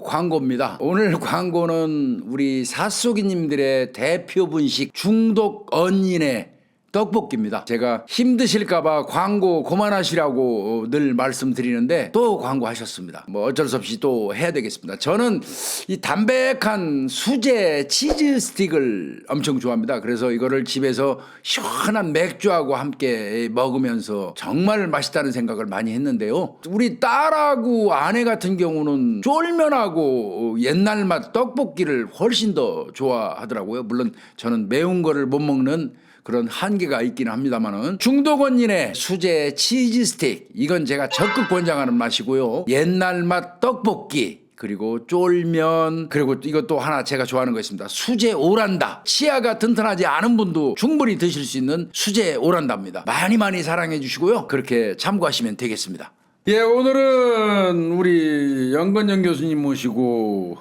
광고입니다. 오늘 광고는 우리 사쏘기님들의 대표 분식 중독 언니네 떡볶이입니다. 제가 힘드실까봐 광고 그만하시라고 늘 말씀드리는데 또 광고하셨습니다. 뭐 어쩔 수 없이 또 해야 되겠습니다. 저는 이 담백한 수제 치즈 스틱을 엄청 좋아합니다. 그래서 이거를 집에서 시원한 맥주하고 함께 먹으면서 정말 맛있다는 생각을 많이 했는데요. 우리 딸하고 아내 같은 경우는 쫄면하고 옛날 맛 떡볶이를 훨씬 더 좋아하더라고요. 물론 저는 매운 거를 못 먹는 그런 한계가 있기는 합니다만은 중독 언니네 수제 치즈 스틱 이건 제가 적극 권장하는 맛이고요. 옛날 맛 떡볶이 그리고 쫄면 그리고 이것도 하나 제가 좋아하는 거 있습니다. 수제 오란다. 치아가 튼튼하지 않은 분도 충분히 드실 수 있는 수제 오란다입니다. 많이 사랑해 주시고요. 그렇게 참고하시면 되겠습니다. 예, 오늘은 우리 영건영 교수님 모시고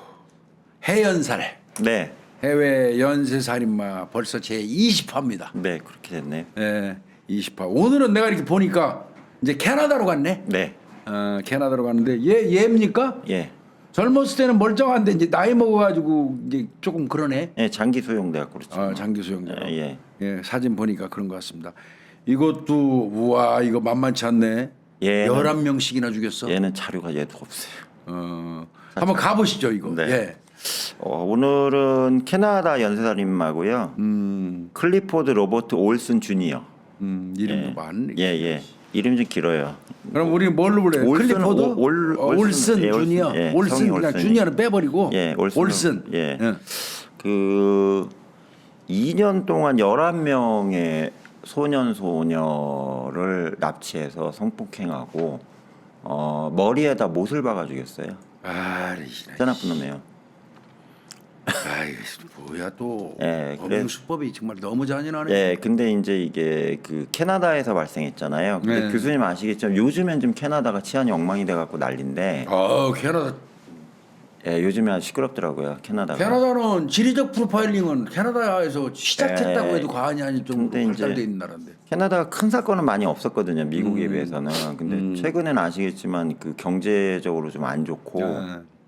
해연살 네. 해외 연쇄살인마 벌써 제 20화입니다. 네, 그렇게 됐네요. 네, 20화. 오늘은 내가 이렇게 보니까 이제 캐나다로 갔네. 네. 캐나다로 갔는데 얘입니까? 예. 젊었을 때는 멀쩡한데 이제 나이 먹어가지고 이제 조금 그러네. 예, 장기 소용돼갖고 그렇죠. 장기 수용자. 예. 예, 사진 보니까 그런 것 같습니다. 이것도 우와 이거 만만치 않네. 예. 11명씩이나 죽였어. 얘는 자료가 얘도 없어요. 한번 가보시죠 이거. 네. 예. 오늘은 캐나다 연쇄살인마고요. 클리포드 로버트 올슨 주니어. 이름도 많네. 예. 이름 좀 길어요. 그럼 우리 뭘로 불러요? 올슨, 클리포드? 올슨, 예, 주니어. 예, 올슨 성이 그냥 올슨이. 주니어는 빼버리고. 예, 올슨. 예. 그 2년 동안 11명의 소녀를 납치해서 성폭행하고 머리에다 못을 박아 죽였어요. 진짜 나쁜 놈이에요. 아이 뭐야 또. 예, 법률 수법이 정말 너무 잔인하네. 예, 근데 이제 이게 그 캐나다에서 발생했잖아요. 근데 네. 교수님 아시겠지만 요즘엔 좀 캐나다가 치안이 엉망이 돼갖고 난리인데, 캐나다. 예, 요즘에 아주 시끄럽더라고요. 캐나다가. 캐나다는 지리적 프로파일링은 캐나다에서 시작했다고 예. 해도 과언이 아닌 좀 근데 이제 발달돼 있는 나라인데. 캐나다가 큰 사건은 많이 없었거든요. 미국에 비해서는. 근데 최근에는 아시겠지만 그 경제적으로 좀 안 좋고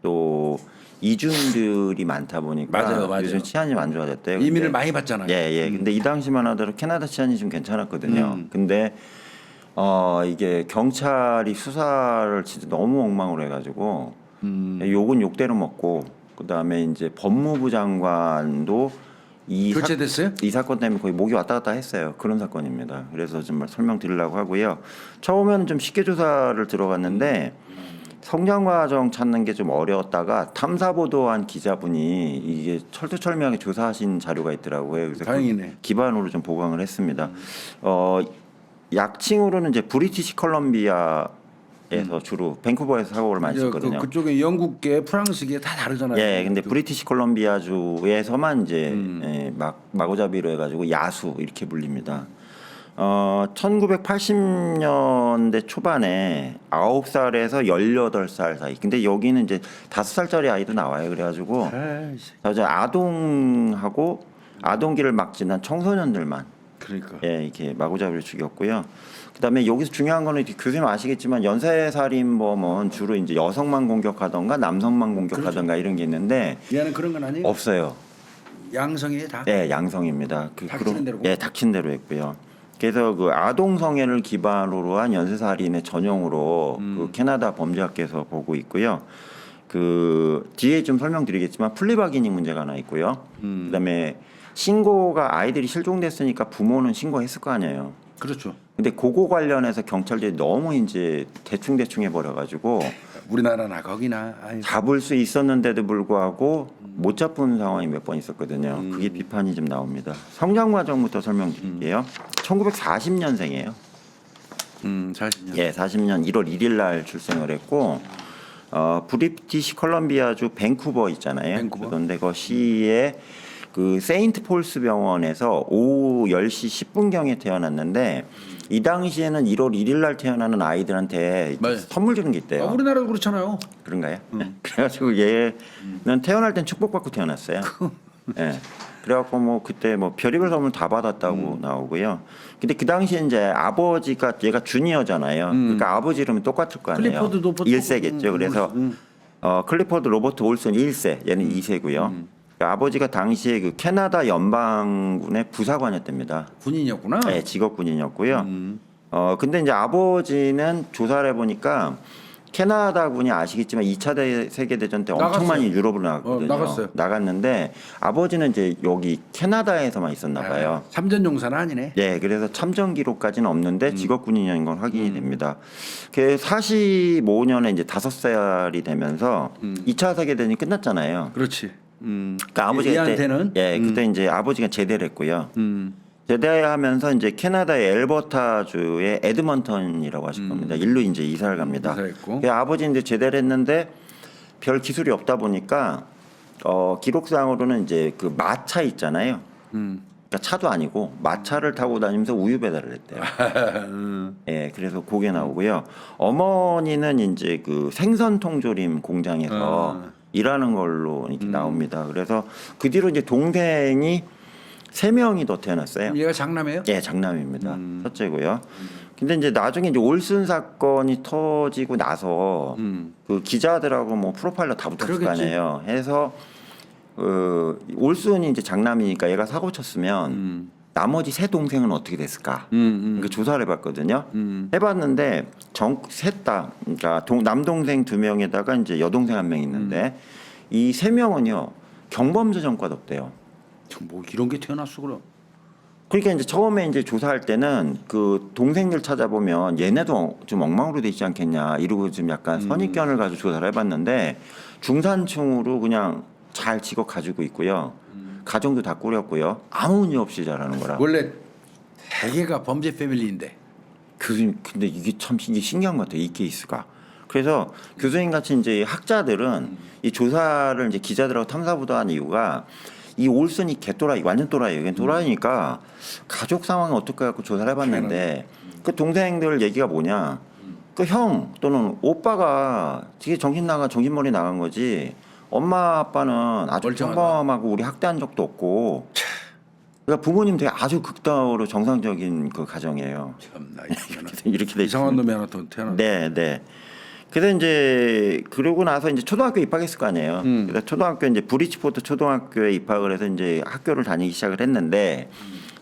또 이주민들이 많다 보니까 맞아요. 요즘 치안이 안 좋아졌대요. 이민을 근데 많이 받잖아요. 예. 근데 이 당시만 하더라도 캐나다 치안이 좀 괜찮았거든요. 근데 이게 경찰이 수사를 진짜 너무 엉망으로 해가지고 욕은 욕대로 먹고 그다음에 이제 법무부 장관도 교체됐어요? 이 사건 때문에 거의 목이 왔다 갔다 했어요. 그런 사건입니다. 그래서 정말 설명드리려고 하고요. 처음에는 좀 쉽게 조사를 들어갔는데 성장 과정 찾는 게 좀 어려웠다가 탐사 보도한 기자분이 이게 철두철미하게 조사하신 자료가 있더라고요. 그래서 다행이네. 그 기반으로 좀 보강을 했습니다. 약칭으로는 이제 브리티시 컬럼비아에서 주로 밴쿠버에서 사고를 많이 쳤거든요. 그쪽에 영국계, 프랑스계 다 다르잖아요. 예, 근데 브리티시 콜롬비아주에서만 이제 마구잡이로 해가지고 야수 이렇게 불립니다. 1980년대 초반에 9살에서 18살 사이. 근데 여기는 이제 5살짜리 아이도 나와요. 그래가지고 아동하고 아동기를 막 지난 청소년들만 그러니까. 예, 이렇게 마구잡이로 죽였고요. 그다음에 여기서 중요한 거는 교수님 아시겠지만 연쇄살인범은 주로 이제 여성만 공격하던가 남성만 공격하던가 이런 게 있는데 얘는 그런 건 아니에요? 없어요. 양성이에요 다? 네, 양성입니다. 닥치는 대로? 예, 닥친 대로 했고요. 그래서 그 아동 성애를 기반으로 한 연쇄살인의 전형으로 그 캐나다 범죄학계에서 보고 있고요. 그 뒤에 좀 설명드리겠지만 플리바기닝 문제가 하나 있고요. 그다음에 신고가 아이들이 실종됐으니까 부모는 신고했을 거 아니에요. 그렇죠. 근데 그거 관련해서 경찰들이 너무 이제 대충 해버려가지고 우리나라나 거기나. 아이고. 잡을 수 있었는데도 불구하고 못 잡은 상황이 몇 번 있었거든요. 그게 비판이 좀 나옵니다. 성장 과정부터 설명드릴게요. 1940년생이에요. 40년. 예, 40년 1월 1일 날 출생을 했고 브리티시 컬럼비아주 밴쿠버 있잖아요. 밴쿠버. 그런데 그 시에 그 세인트 폴스 병원에서 오후 10시 10분경에 태어났는데 이 당시에는 1월 1일 날 태어나는 아이들한테 선물 주는 게 있대요. 우리나라도 그렇잖아요. 그런가요? 그래가지고 얘는 태어날 땐 축복받고 태어났어요. 예. 그래갖고 뭐 그때 뭐 별의별 선물 다 받았다고 나오고요. 근데 그 당시에 이제 아버지가 얘가 주니어잖아요. 그러니까 아버지 이름은 똑같을 거 아니에요. 클리포드도 1세겠죠. 그래서 클리포드 로버트 올슨 1세, 얘는 2세고요. 아버지가 당시에 그 캐나다 연방군의 부사관이었답니다. 군인이었구나. 네, 직업 군인이었고요. 근데 이제 아버지는 조사를 해보니까 캐나다군이 아시겠지만 2차 세계대전 때 엄청 나갔어요. 많이 유럽으로 나갔거든요. 나갔어요. 나갔는데 아버지는 이제 여기 캐나다에서만 있었나 봐요. 참전용사는 아니네. 네, 그래서 참전 기록까지는 없는데 직업 군인인 건 확인이 됩니다. 그 45년에 이제 5살이 되면서 2차 세계대전이 끝났잖아요. 그렇지. 그러니까 아버지가 얘한테는 그때 이제 아버지가 제대를 했고요. 제대하면서 이제 캐나다의 엘버타주의 에드먼턴이라고 하실 겁니다. 일로 이제 이사를 갑니다. 이사했고. 아버지 이제 제대를 했는데 별 기술이 없다 보니까 기록상으로는 이제 그 마차 있잖아요. 그러니까 차도 아니고 마차를 타고 다니면서 우유 배달을 했대요. 예, 그래서 그게 나오고요. 어머니는 이제 그 생선 통조림 공장에서 일하는 걸로 이렇게 나옵니다. 그래서 그 뒤로 이제 동생이 3명이 더 태어났어요. 얘가 장남이에요? 예, 장남입니다. 첫째고요. 근데 이제 나중에 이제 올슨 사건이 터지고 나서 그 기자들하고 뭐 프로파일러 다 붙었을 거 그러겠지. 아니에요. 해서 올슨이 이제 장남이니까 얘가 사고 쳤으면 나머지 세 동생은 어떻게 됐을까? 그 조사를 해봤거든요. 해봤는데 셋 다, 그러니까 남동생 2명에다가 이제 여동생 1명 있는데 이 3명은요 경범죄 전과도 없대요. 뭐 이런 게 태어났어 그럼. 그러니까 이제 처음에 이제 조사할 때는 그 동생들 찾아보면 얘네도 좀 엉망으로 돼 있지 않겠냐 이러고 좀 약간 선입견을 가지고 조사를 해봤는데 중산층으로 그냥 잘 직업 가지고 있고요. 가정도 다 꾸렸고요. 아무 문제 없이 자라는 거라. 원래 대개가 범죄 패밀리인데. 근데 이게 참 이게 신기한 것 같아요. 이 케이스가. 그래서 교수님 같이 이제 학자들은 이 조사를 이제 기자들하고 탐사보도한 이유가 이 올슨이 개또라이 완전 또라이예요. 그냥 또라이니까 가족 상황을 어떻게 갖고 조사를 해봤는데 그 동생들 얘기가 뭐냐? 그 형 또는 오빠가 되게 정신머리 나간 거지. 엄마 아빠는 아주 멀쩡하다. 평범하고 우리 학대한 적도 없고. 그러니까 부모님 되게 아주 극단으로 정상적인 그 가정이에요. 참나 이렇게 돼 이상한 있습니다. 놈이 하나 더 태어났. 네, 네. 그래서 이제 그러고 나서 이제 초등학교 입학했을 거 아니에요. 그래서 초등학교 이제 브리치포트 초등학교에 입학을 해서 이제 학교를 다니기 시작을 했는데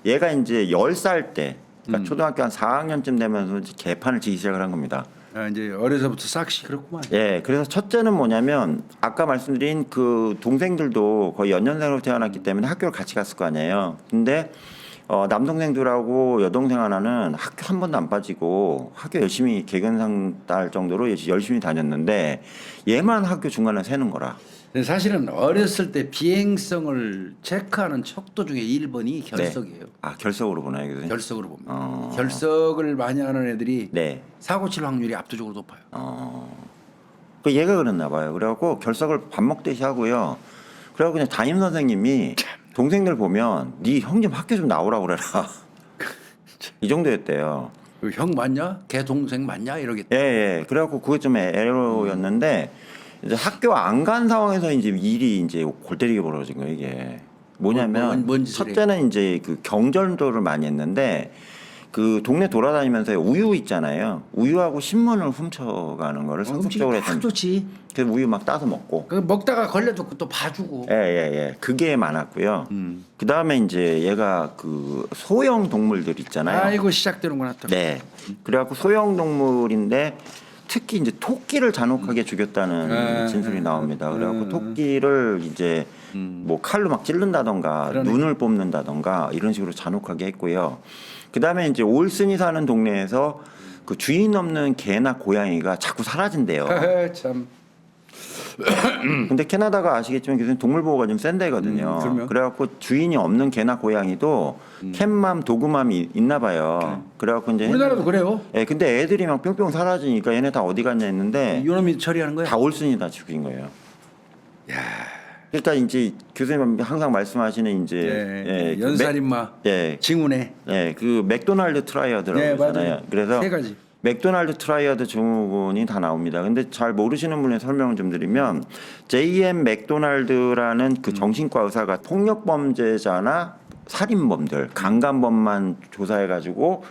얘가 이제 10살 때 그러니까 초등학교 한 4학년쯤 되면서 이제 개판을 치기 시작을 한 겁니다. 이제 어려서부터 싹시 그렇구만. 예, 그래서 첫째는 뭐냐면 아까 말씀드린 그 동생들도 거의 연년생으로 태어났기 때문에 학교를 같이 갔을 거 아니에요. 근데 남동생들하고 여동생 하나는 학교 한 번도 안 빠지고 학교 열심히 개근상 딸 정도로 열심히 다녔는데 얘만 학교 중간에 새는 거라. 근데 사실은 어렸을 때 비행성을 체크하는 척도 중에 1번이 결석이에요. 아, 결석으로 보나요, 교수님? 결석으로 봅니다. 결석을 많이 하는 애들이 네. 사고 칠 확률이 압도적으로 높아요. 그 얘가 그랬나 봐요. 그래갖고 결석을 밥 먹듯이 하고요. 그래갖고 그냥 담임 선생님이 동생들 보면 네 형 좀 학교 좀 나오라고 그래라. 이 정도였대요. 그 형 맞냐? 걔 동생 맞냐? 이러겠다. 예, 예. 그래갖고 그게 좀 에러였는데 이제 학교 안 간 상황에서 이제 일이 이제 골 때리게 벌어진 거예요, 이게. 뭐냐면 뭔 짓을 첫째는 이제 그 경절도를 많이 했는데 그 동네 돌아다니면서 우유 있잖아요. 우유하고 신문을 훔쳐가는 거를 상습적으로 딱 했던. 좋지. 그래서 우유 막 따서 먹고. 그 먹다가 걸려도 또 봐주고. 예, 예, 예. 그게 많았고요. 그 다음에 이제 얘가 그 소형 동물들 있잖아요. 아이고 시작되는구나 또. 네. 그래갖고 소형 동물인데 특히 이제 토끼를 잔혹하게 죽였다는 진술이 나옵니다. 그래갖고 토끼를 이제 뭐 칼로 막 찌른다던가 그러네. 눈을 뽑는다던가 이런 식으로 잔혹하게 했고요. 그 다음에 이제 올슨이 사는 동네에서 그 주인 없는 개나 고양이가 자꾸 사라진대요. 참. 근데 캐나다가 아시겠지만 교수님 동물보호가 좀 센 데거든요. 그러면? 그래갖고 주인이 없는 개나 고양이도 캣맘, 도그맘이 있나 봐요. 그래갖고 이제 우리나라도 그래요. 예, 근데 애들이 막 뿅뿅 사라지니까 얘네 다 어디 갔냐 했는데 이놈이 처리하는 거야. 다 올슨이 다 죽인 거예요. 야. 그러니까 이제 교수님 항상 말씀하시는 이제 예, 연살인마. 징후네. 예, 그 맥도날드 트라이어드라고 네, 그러잖아요. 맞아요. 그래서 세 가지. 맥도날드 트라이어드 증후군이 다 나옵니다. 근데 잘 모르시는 분의 설명을 좀 드리면 J.M. 맥도날드라는 그 정신과 의사가 폭력 범죄자나 살인범들, 강간범만 조사해 가지고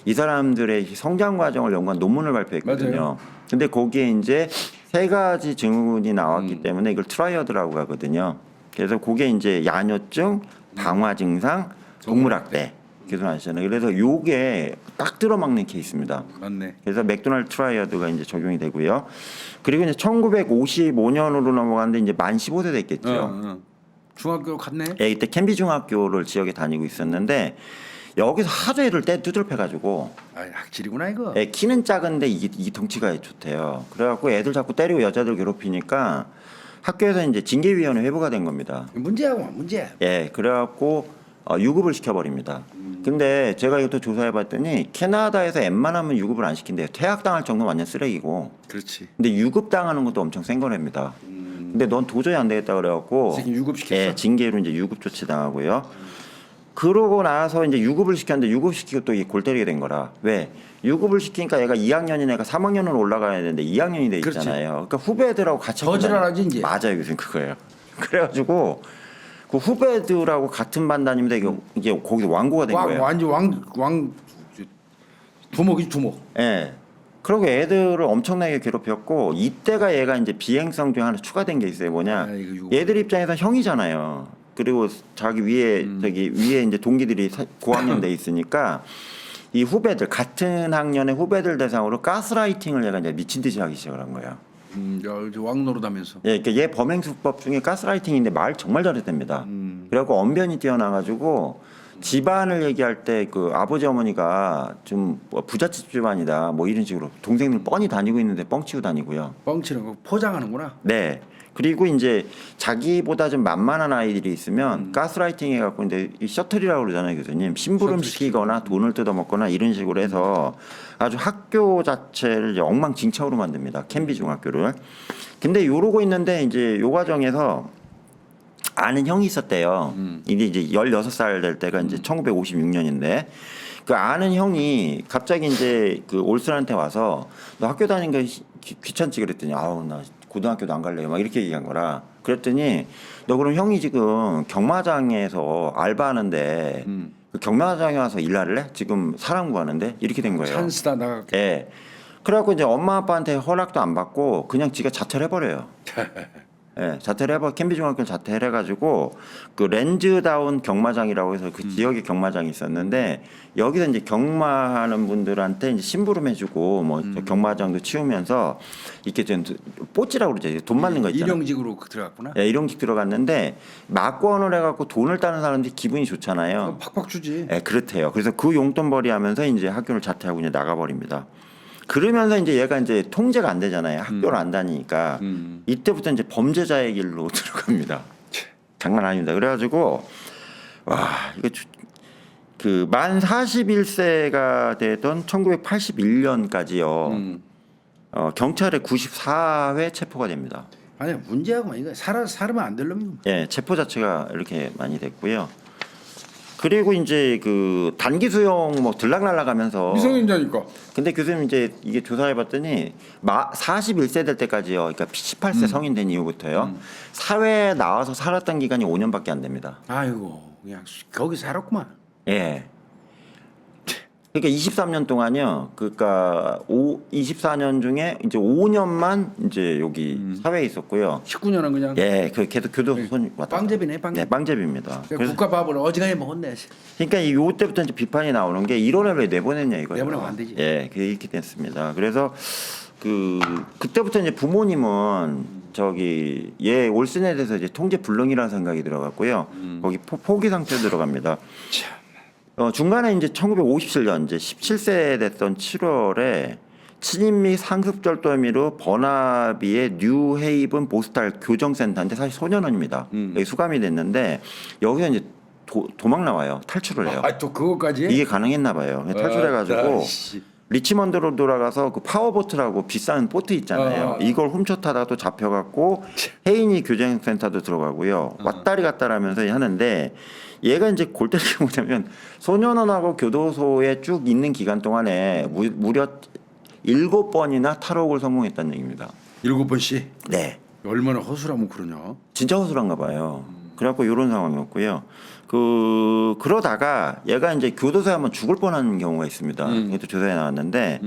이 사람들의 성장 과정을 연구한 논문을 발표했거든요. 맞아요. 근데 거기에 이제 세 가지 증후군이 나왔기 때문에 이걸 트라이어드라고 하거든요. 그래서 그게 이제 야뇨증, 방화 증상, 동물학대. 계속 아시잖아요. 그래서 요게 딱 들어막는 케이스입니다. 맞네. 그래서 맥도날드 트라이어드가 이제 적용이 되고요. 그리고 이제 1955년으로 넘어갔는데 이제 만 15세 됐겠죠. 중학교 갔네. 예, 이때 캠비 중학교를 지역에 다니고 있었는데 여기서 하도 애를 두들패가지고 아, 학질이구나 이거. 예, 키는 작은데 이 덩치가 좋대요. 그래갖고 애들 자꾸 때리고 여자들 괴롭히니까 학교에서 이제 징계위원회 회부가 된 겁니다. 문제하고 문제야. 예, 그래갖고 유급을 시켜버립니다. 근데 제가 이것도 조사해봤더니 캐나다에서 웬만하면 유급을 안 시킨대요. 퇴학당할 정도는 완전 쓰레기고. 그렇지. 근데 유급당하는 것도 엄청 센 거랍니다. 근데 넌 도저히 안 되겠다 그래갖고 새끼 유급시켰어? 예, 징계로 이제 유급 조치 당하고요. 그러고 나서 이제 유급을 시켰는데 유급시키고 또 골 때리게 된 거라. 왜? 유급을 시키니까 얘가 2학년인 애가 3학년으로 올라가야 되는데 2학년이 돼 있잖아요. 그러니까 후배들하고 같이 거지랄하지 이제. 맞아요, 교수님 그거예요. 그래가지고 그 후배들하고 같은 반 다니면서 이게 거기서 왕고가 된 거예요. 완전 왕 두목이 두목. 예. 그리고 애들을 엄청나게 괴롭혔고 이때가 얘가 이제 비행성 중 하나 추가된 게 있어요. 뭐냐? 아, 이거 얘들 입장에서 형이잖아요. 그리고 자기 위에 저기 위에 이제 동기들이 고학년 돼 있으니까 이 후배들 같은 학년의 후배들 대상으로 가스라이팅을 얘가 이제 미친 듯이 하기 시작한 거예요. 야, 이제 왕 노릇하면서. 예, 그러니까 얘 범행 수법 중에 가스라이팅인데 말 정말 잘했답니다. 그래갖고 언변이 뛰어나가지고 집안을 얘기할 때 그 아버지 어머니가 좀 부잣집 집안이다 뭐 이런 식으로 동생들 뻔히 다니고 있는데 뻥치고 다니고요. 뻥치는 거 포장하는구나. 네. 그리고 이제 자기보다 좀 만만한 아이들이 있으면 가스라이팅 해갖고 이제 이 셔틀이라고 그러잖아요, 교수님. 심부름 시키거나 돈을 뜯어먹거나 이런 식으로 해서 아주 학교 자체를 이제 엉망진창으로 만듭니다. 캠비 중학교를. 근데 요러고 있는데 이제 요 과정에서 아는 형이 있었대요. 이게 이제 16살 될 때가 이제 1956년인데 그 아는 형이 갑자기 이제 그 올슨한테 와서 너 학교 다니는 거 귀찮지 그랬더니 아우 나 고등학교도 안 갈래요 막 이렇게 얘기한 거라. 그랬더니 너 그럼 형이 지금 경마장에서 알바하는데 그 경마장에 와서 일할래? 지금 사람 구하는데 이렇게 된 거예요. 찬스다 나가. 예. 그래갖고 이제 엄마 아빠한테 허락도 안 받고 그냥 지가 자퇴를 해버려요. 예, 자퇴를 해버 캠비 중학교 자퇴를 해가지고 그 렌즈다운 경마장이라고 해서 그 지역에 경마장이 있었는데 여기서 이제 경마하는 분들한테 이제 심부름 해주고 뭐 경마장도 치우면서 이렇게 좀 뽀찌라고 그러죠. 돈 맞는 거 있잖아요. 일용직으로 들어갔구나. 예, 일용직 들어갔는데 막권을 해갖고 돈을 따는 사람들이 기분이 좋잖아요. 팍팍 주지. 예, 그렇대요. 그래서 그 용돈벌이 하면서 이제 학교를 자퇴하고 이제 나가버립니다. 그러면서 이제 얘가 이제 통제가 안 되잖아요. 학교를 안 다니니까 이때부터 이제 범죄자의 길로 들어갑니다. 장난 아닙니다. 그래가지고 와 이거 그 만 41세가 되던 1981년까지요. 경찰에 94회 체포가 됩니다. 아니 문제하고 이거 살으면 안 될 놈이고. 예, 체포 자체가 이렇게 많이 됐고요. 그리고 이제 그 단기 수용 뭐 들락날락하면서 미성년자니까. 근데 교수님 이제 이게 조사해봤더니 41세 될 때까지요. 그러니까 18세 성인 된 이후부터요. 사회에 나와서 살았던 기간이 5년밖에 안 됩니다. 아이고 그냥 거기 살았구만. 예. 그러니까 23년 동안요. 그러니까 24년 중에 이제 5년만 이제 여기 사회에 있었고요. 19년은 그냥. 예, 그 계속 교도소 손 왔다. 빵제비네 빵제비. 네, 빵제비입니다. 그래서 국가 밥을 어지간히 먹었네. 그러니까 이 요때부터 이제 비판이 나오는 게 1월에 왜 내보냈냐 이거예요. 내보내면 안 되지. 예, 그게 이렇게 됐습니다. 그래서 그때부터 이제 부모님은 저기 얘 올슨에 대해서 이제 통제 불능이라는 생각이 들어갔고요. 거기 포기 상태로 들어갑니다. 중간에 이제 1957년 이제 17세 됐던 7월에 친인 및 상습절도 혐의로 버나비의 뉴헤이븐 보스탈 교정센터인데 사실 소년원입니다. 여기 수감이 됐는데 여기서 이제 도망 나와요. 탈출을 해요. 또 그거까지? 이게 가능했나 봐요. 탈출해가지고 리치먼드로 돌아가서 그 파워보트라고 비싼 보트 있잖아요. 이걸 훔쳐타다가 또 잡혀갖고 헤이니 교정센터도 들어가고요. 왔다리 갔다리 하면서 하는데 얘가 이제 골 때리는 게 뭐냐면 소년원하고 교도소에 쭉 있는 기간 동안에 무려 7번이나 탈옥을 성공했다는 얘기입니다. 7번씩? 네. 얼마나 허술하면 그러냐? 진짜 허술한가 봐요. 그래갖고 이런 상황이었고요. 그러다가 얘가 이제 교도소에 한번 죽을 뻔한 경우가 있습니다. 이것도 조사에 나왔는데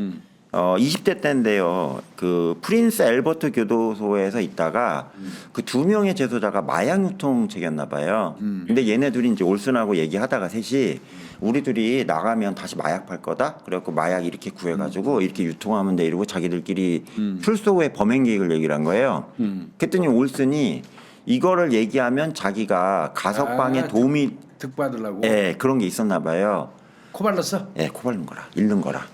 20대 때인데요. 그 프린스 엘버트 교도소에서 있다가 그 두 명의 재소자가 마약 유통책이었나 봐요. 근데 얘네 둘이 이제 올슨하고 얘기하다가 셋이 우리 둘이 나가면 다시 마약 팔 거다. 그래갖고 마약 이렇게 구해가지고 이렇게 유통하면 돼 이러고 자기들끼리 출소 후에 범행 계획을 얘기를 한 거예요. 그랬더니 올슨이 이거를 얘기하면 자기가 가석방에 도움이 득받으려고. 예, 그런 게 있었나 봐요. 코 발랐어? 예, 코 바른 거라, 잃는 거라.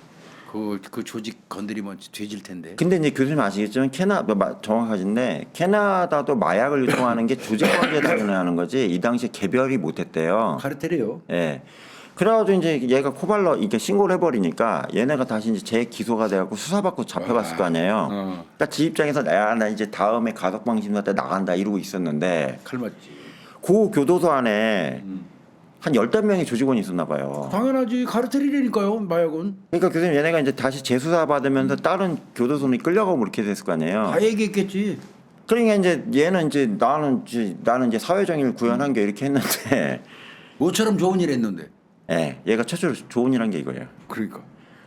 그 조직 건드리면 뒤질 텐데. 근데 이제 교수님 아시겠지만 정확하신데 캐나다도 마약을 유통하는 게 조직관계 때문에 하는 거지 이 당시에 개별이 못했대요. 카르텔이요. 예. 그래가지고 이제 얘가 코발러 이렇게 신고를 해버리니까 얘네가 다시 이제 재기소가 돼갖고 수사받고 잡혀갔을 거 아니에요. 그러니까 지 입장에서 나 이제 다음에 가석방 심사 때 나간다 이러고 있었는데 칼 맞지. 그 교도소 안에 한 10명의 조직원이 있었나 봐요. 당연하지. 카르텔이라니까요. 마약은. 그러니까 교수님 얘네가 이제 다시 재수사 받으면서 다른 교도소는 끌려가고 그렇게 됐을 거 아니에요. 다 얘기했겠지. 그러니까 이제 얘는 이제 나는 이제 사회정의를 구현한 게 이렇게 했는데 뭐처럼 좋은 일 했는데. 예, 얘가 최초로 좋은 일 한 게 이거예요. 그러니까.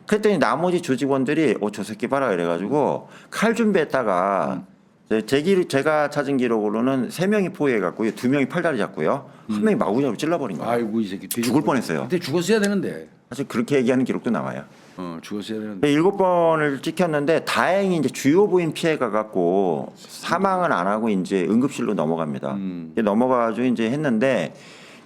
그랬더니 나머지 조직원들이 저 새끼 봐라 그래가지고 칼 준비했다가 제가 찾은 기록으로는 3명이 포위해갖고요, 2명이 팔다리 잡고요, 1명이 마구잡이로 찔러버린 거예요. 아이고 이 새끼 죽을 뻔했어요. 그때 죽었어야 되는데. 사실 그렇게 얘기하는 기록도 나와요. 죽었어야 되는데. 7번을 찍혔는데 다행히 이제 주요 부인 피해가 갖고 사망은 안 하고 이제 응급실로 넘어갑니다. 넘어가가지고 이제 했는데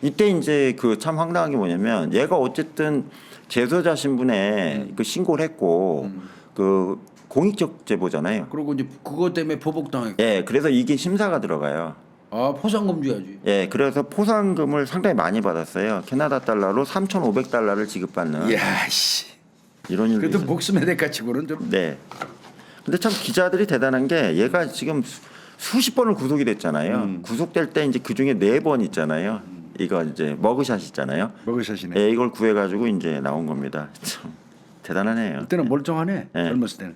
이때 이제 그 참 황당한 게 뭐냐면 얘가 어쨌든 재소자 신분에 그 신고를 했고 그 공익적 제보잖아요. 그리고 이제 그것 때문에 보복당했고. 예, 그래서 이게 심사가 들어가요. 아 포상금 줘야지. 예, 그래서 포상금을 상당히 많이 받았어요. 캐나다 달러로 3,500달러를 지급받는 이야 씨. 이런 일도 그래도 있어요. 목숨의 대가치고는 좀. 네. 근데 참 기자들이 대단한 게 얘가 지금 수십 번을 구속이 됐잖아요. 구속될 때 이제 그 중에 4번 있잖아요. 이거 이제 머그샷 있잖아요. 먹으셨시네. 예, 이걸 구해가지고 이제 나온 겁니다. 참 대단하네요. 그때는 멀쩡하네. 네. 젊었을 때는.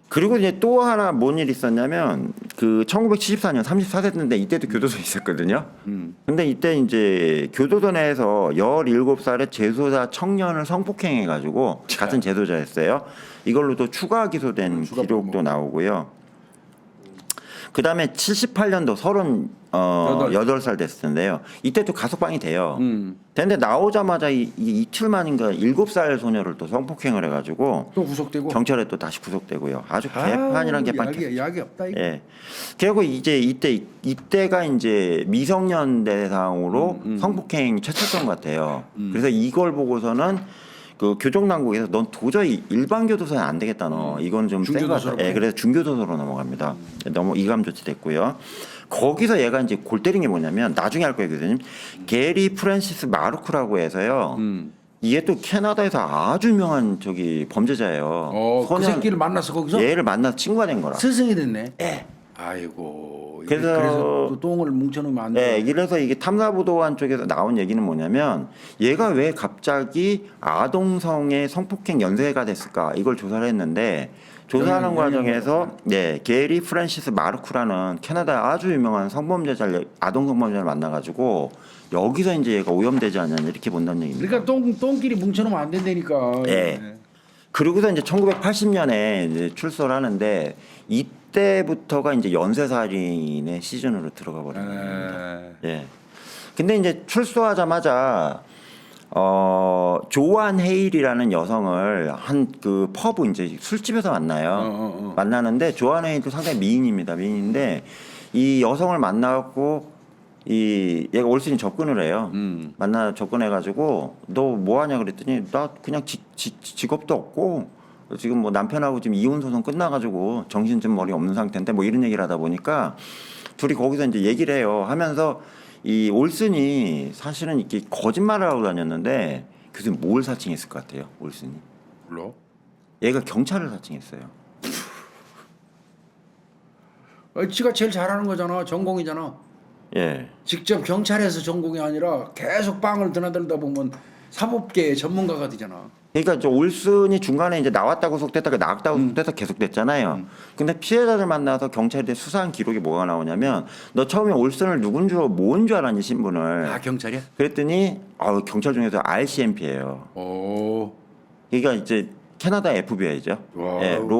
그리고 이제 또 하나 뭔 일이 있었냐면 그 1974년 34세 때인데 이때도 교도소에 있었거든요. 근데 이때 이제 교도소 내에서 17살의 재소자 청년을 성폭행해가지고 같은 재소자였어요. 이걸로도 추가 기소된 기록도 나오고요. 그 다음에 78년도 38살 됐을 텐데요. 이때 또 가석방이 돼요. 근데 나오자마자 이틀 만인가 7살 소녀를 또 성폭행을 해가지고 또 구속되고. 경찰에 또 다시 구속되고요. 아주 개판이란 개판. 약이 없다 이거. 예. 그리고 이제 이때가 이제 미성년 대상으로 성폭행 최초였던 것 같아요. 그래서 이걸 보고서는 그 교정 당국에서 넌 도저히 일반 교도소는 안 되겠다 너. 이건 좀 센 것 같아. 중교도소로. 예, 그래서 중교도소로 넘어갑니다. 너무 이감 조치됐고요. 거기서 얘가 이제 골 때린 게 뭐냐면 나중에 할 거예요, 교수님. 게리 프랜시스 마르크라고 해서요. 이게 또 캐나다에서 아주 유명한 저기 범죄자예요. 그 새끼를 만나서 거기서 얘를 만나서 친구가 된 거라. 스승이 됐네. 예. 아이고. 그래서 또 똥을 뭉쳐놓으면 안 돼. 네, 이래서 이게 탐사보도관 쪽에서 나온 얘기는 뭐냐면 얘가 왜 갑자기 아동성의 성폭행 연쇄가 됐을까 이걸 조사를 했는데 조사하는 과정에서 게리 프랜시스 마르크라는 캐나다 아주 유명한 성범죄자를 아동 성범죄자를 만나가지고 여기서 이제 얘가 오염되지 않느냐 이렇게 본다는 얘기입니다. 그러니까 똥끼리 뭉쳐놓으면 안 된다니까. 네. 그리고서 이제 1980년에 이제 출소를 하는데 이때부터가 이제 연쇄살인의 시즌으로 들어가 버린 겁니다. 예. 근데 이제 출소하자마자 조안 헤일이라는 여성을 한 그 퍼브 이제 술집에서 만나요. 만나는데 조안 헤일도 상당히 미인입니다. 미인인데 이 여성을 만나고 얘가 올슨이 접근을 해요. 접근해가지고 너 뭐하냐 그랬더니 나 그냥 직업도 없고 지금 뭐 남편하고 지금 이혼 소송 끝나가지고 정신 좀 머리 없는 상태인데 뭐 이런 얘기를 하다 보니까 둘이 거기서 이제 얘기를 해요. 하면서 이 올슨이 사실은 이렇게 거짓말을 하고 다녔는데 그래서 뭘 사칭했을 것 같아요, 올슨이? 몰라. 얘가 경찰을 사칭했어요. 지가 제일 잘하는 거잖아. 전공이잖아. 예. 직접 경찰에서 전공이 아니라 계속 빵을 드나들다 보면 사법계의 전문가가 되잖아. 그러니까 저 올슨이 중간에 이제 나왔다고 속됐다가 나갔다고 속됐다 계속 됐잖아요. 근데 피해자를 만나서 경찰에 수사한 기록이 뭐가 나오냐면 너 처음에 올슨을 뭔 줄 알았니 신분을. 아 경찰이야? 그랬더니 경찰 중에서 RCMP예요. 오. 그러니까 이제 캐나다 FBI죠. 와,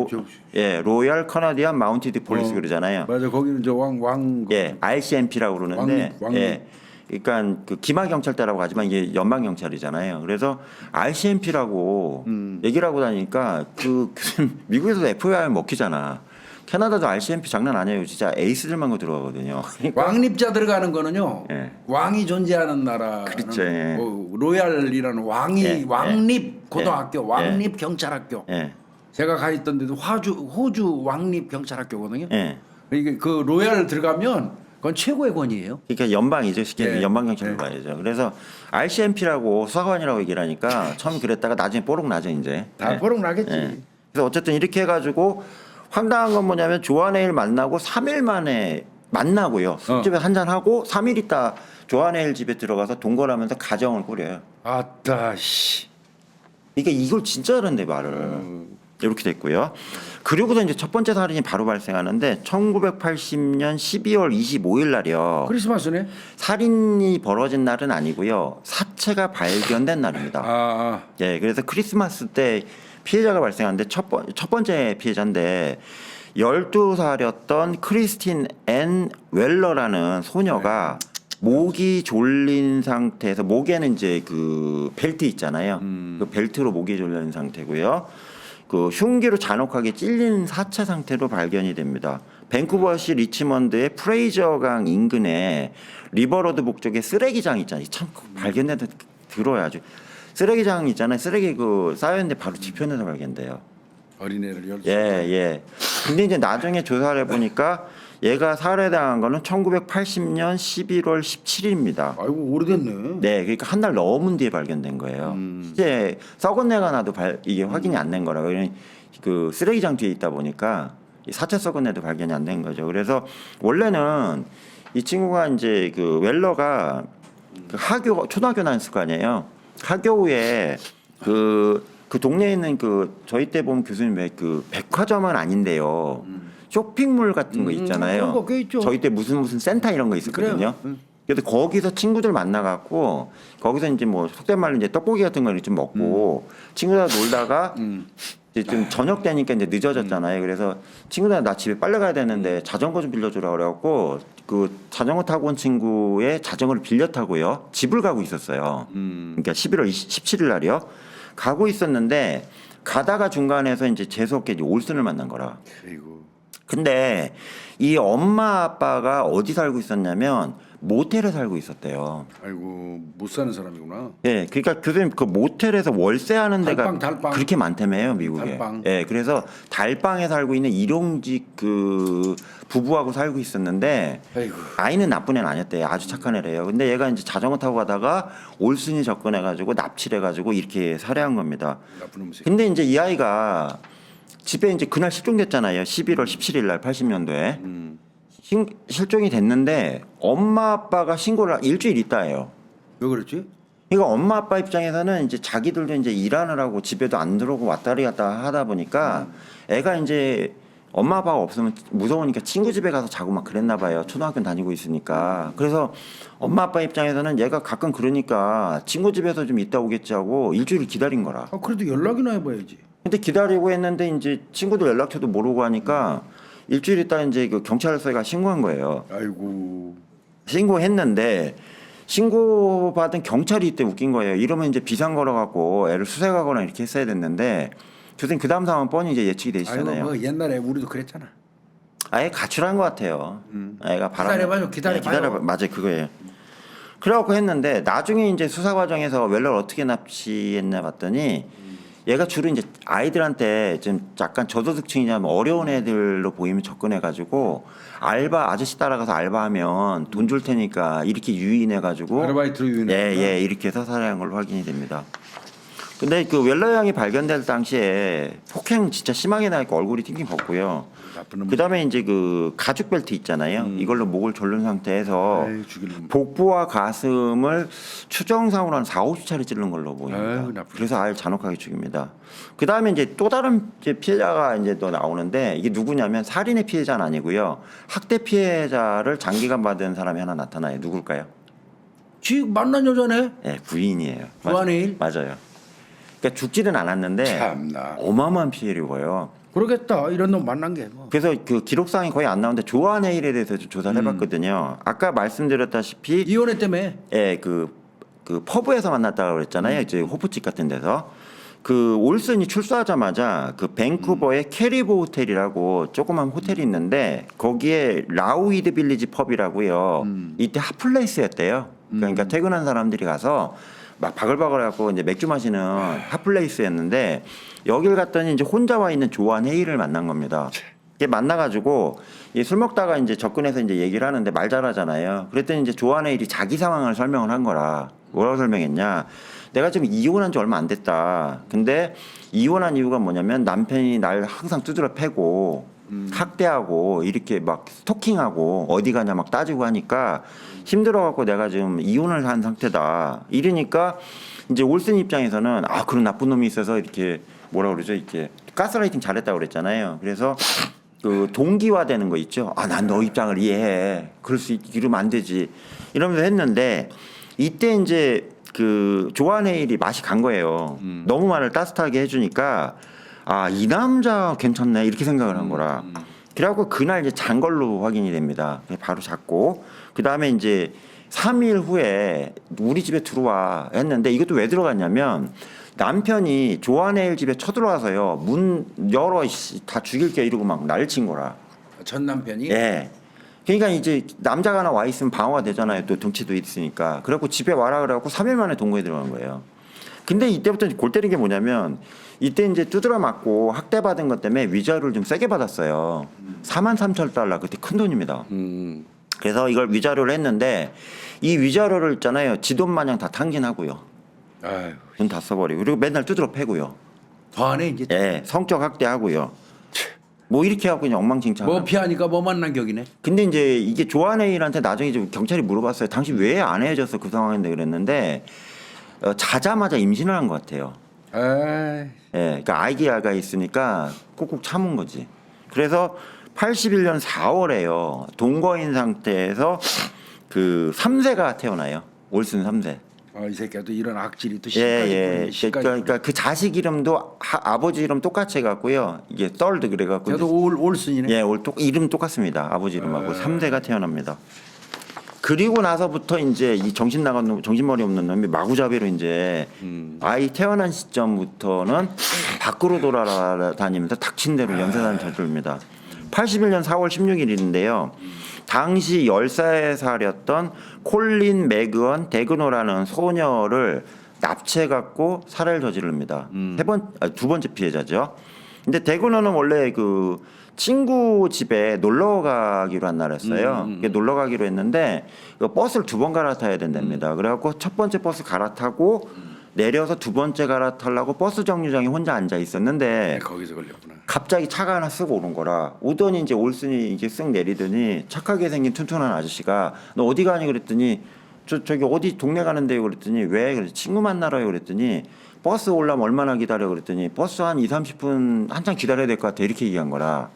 저- 로얄 커나디안 마운티드 폴리스 그러잖아요. 맞아. 거기는 저 왕 예, RCMP라고 그러는데, 왕립. 예, 그러니까 그 기마 경찰대라고 하지만 이게 연방 경찰이잖아요. 그래서 RCMP라고 얘기를 하고 다니니까 그 미국에서도 FBI 먹히잖아. 캐나다도 RCMP 장난 아니에요. 진짜 에이스들만 거 들어가거든요. 그러니까 왕립자 들어가는 거는요. 예. 왕이 존재하는 나라. 그렇죠, 예. 뭐 로얄이라는 왕이 예, 왕립 고등학교, 예. 왕립 경찰학교. 예, 제가 가 있던 데도 호주 왕립 경찰학교거든요. 예. 이게 그 로얄 들어가면 그건 최고의 권위예요. 그러니까 연방이죠. 쉽게 예. 연방 경찰로 봐야죠. 그래서 RCMP라고 수사관이라고 얘기를 하니까 처음 그랬다가 나중에 뽀록 나죠 이제. 다 예. 버럭 나겠지. 예. 그래서 어쨌든 이렇게 해가지고 황당한 건 뭐냐면 조아네일 만나고 3일 만에 만나고요. 술집에 한잔 하고 3일 있다 조아네일 집에 들어가서 동거하면서 가정을 꾸려요. 아따 씨. 그러니까 이걸 진짜 잘한대 말을. 이렇게 됐고요. 그리고서 이제 첫 번째 살인이 바로 발생하는데 1980년 12월 25일 날이요. 크리스마스네. 살인이 벌어진 날은 아니고요. 사체가 발견된 날입니다. 아. 예, 그래서 크리스마스 때 피해자가 발생하는데 첫 번째 피해자인데 12살이었던 크리스틴 앤 웰러라는 소녀가 목이 졸린 상태에서 목에는 이제 그 벨트 있잖아요. 그 벨트로 목이 졸린 상태고요. 그 흉기로 잔혹하게 찔린 사체 상태로 발견이 됩니다. 밴쿠버시 리치먼드의 프레이저강 인근에 리버로드 목적의 쓰레기장 있잖아요. 참 발견돼도 들어야죠. 쓰레기장 있잖아요. 쓰레기 그 쌓여있는데 바로 뒤편에서 발견돼요. 어린애를 열. 예, 예. 근데 이제 나중에 조사를 해보니까 얘가 살해당한 거는 1980년 11월 17일입니다. 아이고 오래됐네. 네, 그러니까 한 달 넘은 뒤에 발견된 거예요. 이제 썩은 내가 나도 이게 확인이 안 된 거라고. 그 쓰레기장 뒤에 있다 보니까 이 사체 썩은 애도 발견이 안 된 거죠. 그래서 원래는 이 친구가 이제 그 웰러가 그 초등학교 다녔을 거 아니에요. 학교 후에 그 동네에 있는 그 저희 때 보면 교수님 왜 그 백화점은 아닌데요. 쇼핑몰 같은 거 있잖아요. 그런 거 꽤 있죠. 저희 때 무슨 센터 이런 거 있었거든요. 그래요. 그래서 거기서 친구들 만나갖고 거기서 이제 뭐 속된 말로 이제 떡볶이 같은 걸 좀 먹고 친구들 놀다가 이제 좀 저녁 되니까 이제 늦어졌잖아요. 그래서 친구들 나 집에 빨리 가야 되는데 자전거 좀 빌려주라 그래갖고 그 자전거 타고 온 친구의 자전거를 빌려 타고요 집을 가고 있었어요. 그러니까 11월 17일 날이요. 가고 있었는데 가다가 중간에서 이제 재수없게 이제 올슨을 만난 거라. 아이고. 근데 이 엄마 아빠가 어디 살고 있었냐면 모텔에 살고 있었대요. 아이고 못 사는 사람이구나. 예, 그러니까 교수님 그 모텔에서 월세하는 데가 달방. 그렇게 많다며요 미국에. 달방. 예, 그래서 달방에 살고 있는 일용직 그 부부하고 살고 있었는데 아이고. 아이는 나쁜 애는 아니었대요. 아주 착한 애래요. 근데 얘가 이제 자전거 타고 가다가 올슨이 접근해가지고 납치를 해가지고 이렇게 살해한 겁니다. 나쁜 놈새. 근데 이제 이 아이가 집에 이제 그날 실종됐잖아요. 11월 17일 날 80년도에. 실종이 됐는데 엄마 아빠가 신고를 일주일 있다예요. 왜 그랬지? 그러니까 엄마 아빠 입장에서는 이제 자기들도 이제 일하느라고 집에도 안 들어오고 왔다리 갔다 하다 보니까 애가 이제 엄마 아빠가 없으면 무서우니까 친구 집에 가서 자고 막 그랬나 봐요. 초등학교 다니고 있으니까. 그래서 엄마 아빠 입장에서는 얘가 가끔 그러니까 친구 집에서 좀 있다 오겠지 하고 일주일 기다린 거라. 아 그래도 연락이나 해봐야지. 근데 기다리고 했는데 이제 친구들 연락처도 모르고 하니까 일주일 있다 이제 그 경찰서에 신고한 거예요. 아이고. 신고했는데 신고받은 경찰이 이때 웃긴 거예요. 이러면 이제 비상 걸어갖고 애를 수색하거나 이렇게 했어야 됐는데 교수님 그 다음 상황 뻔히 이제 예측이 되시잖아요. 아이고 뭐 옛날에 우리도 그랬잖아. 아예 가출한 것 같아요. 애가 기다려봐요, 기다려봐요. 맞아요, 그거예요. 그래갖고 했는데 나중에 이제 수사 과정에서 웰러를 어떻게 납치했나 봤더니 얘가 주로 이제 아이들한테 좀 약간 저소득층이냐면 어려운 애들로 보이면 접근해가지고 알바 아저씨 따라가서 알바하면 돈 줄 테니까 이렇게 유인해가지고 아르바이트로 유인했구나. 예, 이렇게 해서 살해한 걸로 확인이 됩니다. 근데 그 웰러 양이 발견될 당시에 폭행 진짜 심하게 나니까 얼굴이 팅팅 벗고요. 나쁜 놈. 그다음에 이제 그 가죽 벨트 있잖아요. 이걸로 목을 졸른 상태에서 아이, 죽일 놈. 복부와 가슴을 추정상으로 한 4, 50차례 찌른 걸로 보입니다. 아유, 나쁘다. 그래서 아예 잔혹하게 죽입니다. 그다음에 이제 또 다른 이제 피해자가 이제 또 나오는데 이게 누구냐면 살인의 피해자는 아니고요. 학대 피해자를 장기간 받은 사람이 하나 나타나요. 누굴까요? 지 만난 여자네. 네, 부인이에요. 조아네일? 맞아요. 그러니까 죽지는 않았는데 참나. 어마어마한 피해를 입어요. 그러겠다. 이런 놈 만난 게 뭐. 그래서 그 기록상이 거의 안 나오는데 조한 헤일에 대해서 좀 조사를 해봤거든요. 아까 말씀드렸다시피 이혼했 때문에. 예, 그 퍼브에서 만났다고 그랬잖아요. 이제 호프집 같은 데서. 그 올슨이 출소하자마자 그 밴쿠버의 캐리보 호텔이라고 조그만 호텔이 있는데 거기에 라우이드 빌리지 펍이라고요. 이때 핫플레이스였대요. 그러니까 퇴근한 사람들이 가서 막 바글바글 해갖고 이제 맥주 마시는 핫플레이스였는데 여길 갔더니 이제 혼자 와 있는 조한 헤이를 만난 겁니다. 이게 만나가지고 술 먹다가 이제 접근해서 이제 얘기를 하는데 말 잘하잖아요. 그랬더니 이제 조한 헤일이 자기 상황을 설명을 한 거라. 뭐라고 설명했냐? 내가 지금 이혼한 지 얼마 안 됐다. 근데 이혼한 이유가 뭐냐면 남편이 날 항상 두드려 패고 학대하고 이렇게 막 스토킹하고 어디 가냐 막 따지고 하니까 힘들어갖고 내가 지금 이혼을 한 상태다. 이러니까 이제 올슨 입장에서는 아 그런 나쁜 놈이 있어서 이렇게 뭐라 그러죠? 이렇게 가스라이팅 잘했다고 그랬잖아요. 그래서 그 동기화되는 거 있죠. 아 난 너 입장을 이해해. 이러면 안 되지. 이러면서 했는데 이때 이제 그 조한 헤일이 맛이 간 거예요. 너무 말을 따뜻하게 해주니까 아 이 남자 괜찮네 이렇게 생각을 한 거라. 그래갖고 그날 이제 잔 걸로 확인이 됩니다. 바로 잡고 그 다음에 이제 3일 후에 우리 집에 들어와 했는데 이것도 왜 들어갔냐면 남편이 조한 헤일 집에 쳐들어와서요 문 열어 다 죽일게 이러고 막 난리 친 거라. 전 남편이. 예. 그러니까 이제 남자가 하나 와 있으면 방어가 되잖아요. 또 덩치도 있으니까. 그래갖고 집에 와라 그래갖고 3일 만에 동거에 들어간 거예요. 근데 이때부터 골 때린 게 뭐냐면 이때 이제 두드려 맞고 학대받은 것 때문에 위자료를 좀 세게 받았어요. 43,000달러 그때 큰 돈입니다. 그래서 이걸 위자료를 했는데 이 위자료를 있잖아요. 지 돈 마냥 다 탕진하고요. 아유. 돈 다 써버리고 그리고 맨날 두드려 패고요. 더하네 이제. 예, 성적 학대하고요. 뭐 이렇게 하고 그냥 엉망진창. 뭐 피하니까 뭐 만난 격이네. 근데 이제 이게 조한 헤일한테 나중에 좀 경찰이 물어봤어요. 당신 왜 안 헤어졌어 그 상황인데 그랬는데 자자마자 임신을 한 것 같아요. 에이. 예, 그러니까 아기가 있으니까 꾹꾹 참은 거지. 그래서 81년 4월에요. 동거인 상태에서 그 3세가 태어나요. 올슨 3세. 이 새끼가 또 이런 악질이 또 예, 시까지. 예. 그러니까 그 자식 이름도 아버지 이름 똑같이 해갖고요. 이게 썰드 그래갖고. 저도 올슨이네. 예, 이름 똑같습니다. 아버지 이름하고 3세가 태어납니다. 그리고 나서부터 이제 이 정신 나간 놈, 정신머리 없는 놈이 마구잡이로 이제 아이 태어난 시점부터는 밖으로 돌아다니면서 닥친 대로 연쇄살인 저지릅니다. 81년 4월 16일인데요. 당시 10살이었던 콜린 매그언 데그노라는 소녀를 납치해갖고 살해를 저지릅니다. 두 번째 피해자죠. 근데 데그노는 원래 그 친구 집에 놀러 가기로 한 날이었어요. 놀러 가기로 했는데 그 버스를 2번 갈아타야 된답니다. 그래갖고 첫 번째 버스 갈아타고 내려서 두 번째 갈아타려고 버스 정류장에 혼자 앉아 있었는데 거기서 걸렸구나. 갑자기 차가 하나 쓰고 오는 거라. 오더니 이제 올슨이 이게 쓱 내리더니 착하게 생긴 튼튼한 아저씨가 너 어디 가니 그랬더니 저기 어디 동네 가는데요 그랬더니 왜 그래 친구 만나러요 그랬더니 버스 올라면 얼마나 기다려 그랬더니 버스 한 2-30분 한참 기다려야 될 것 같아 이렇게 얘기한 거라.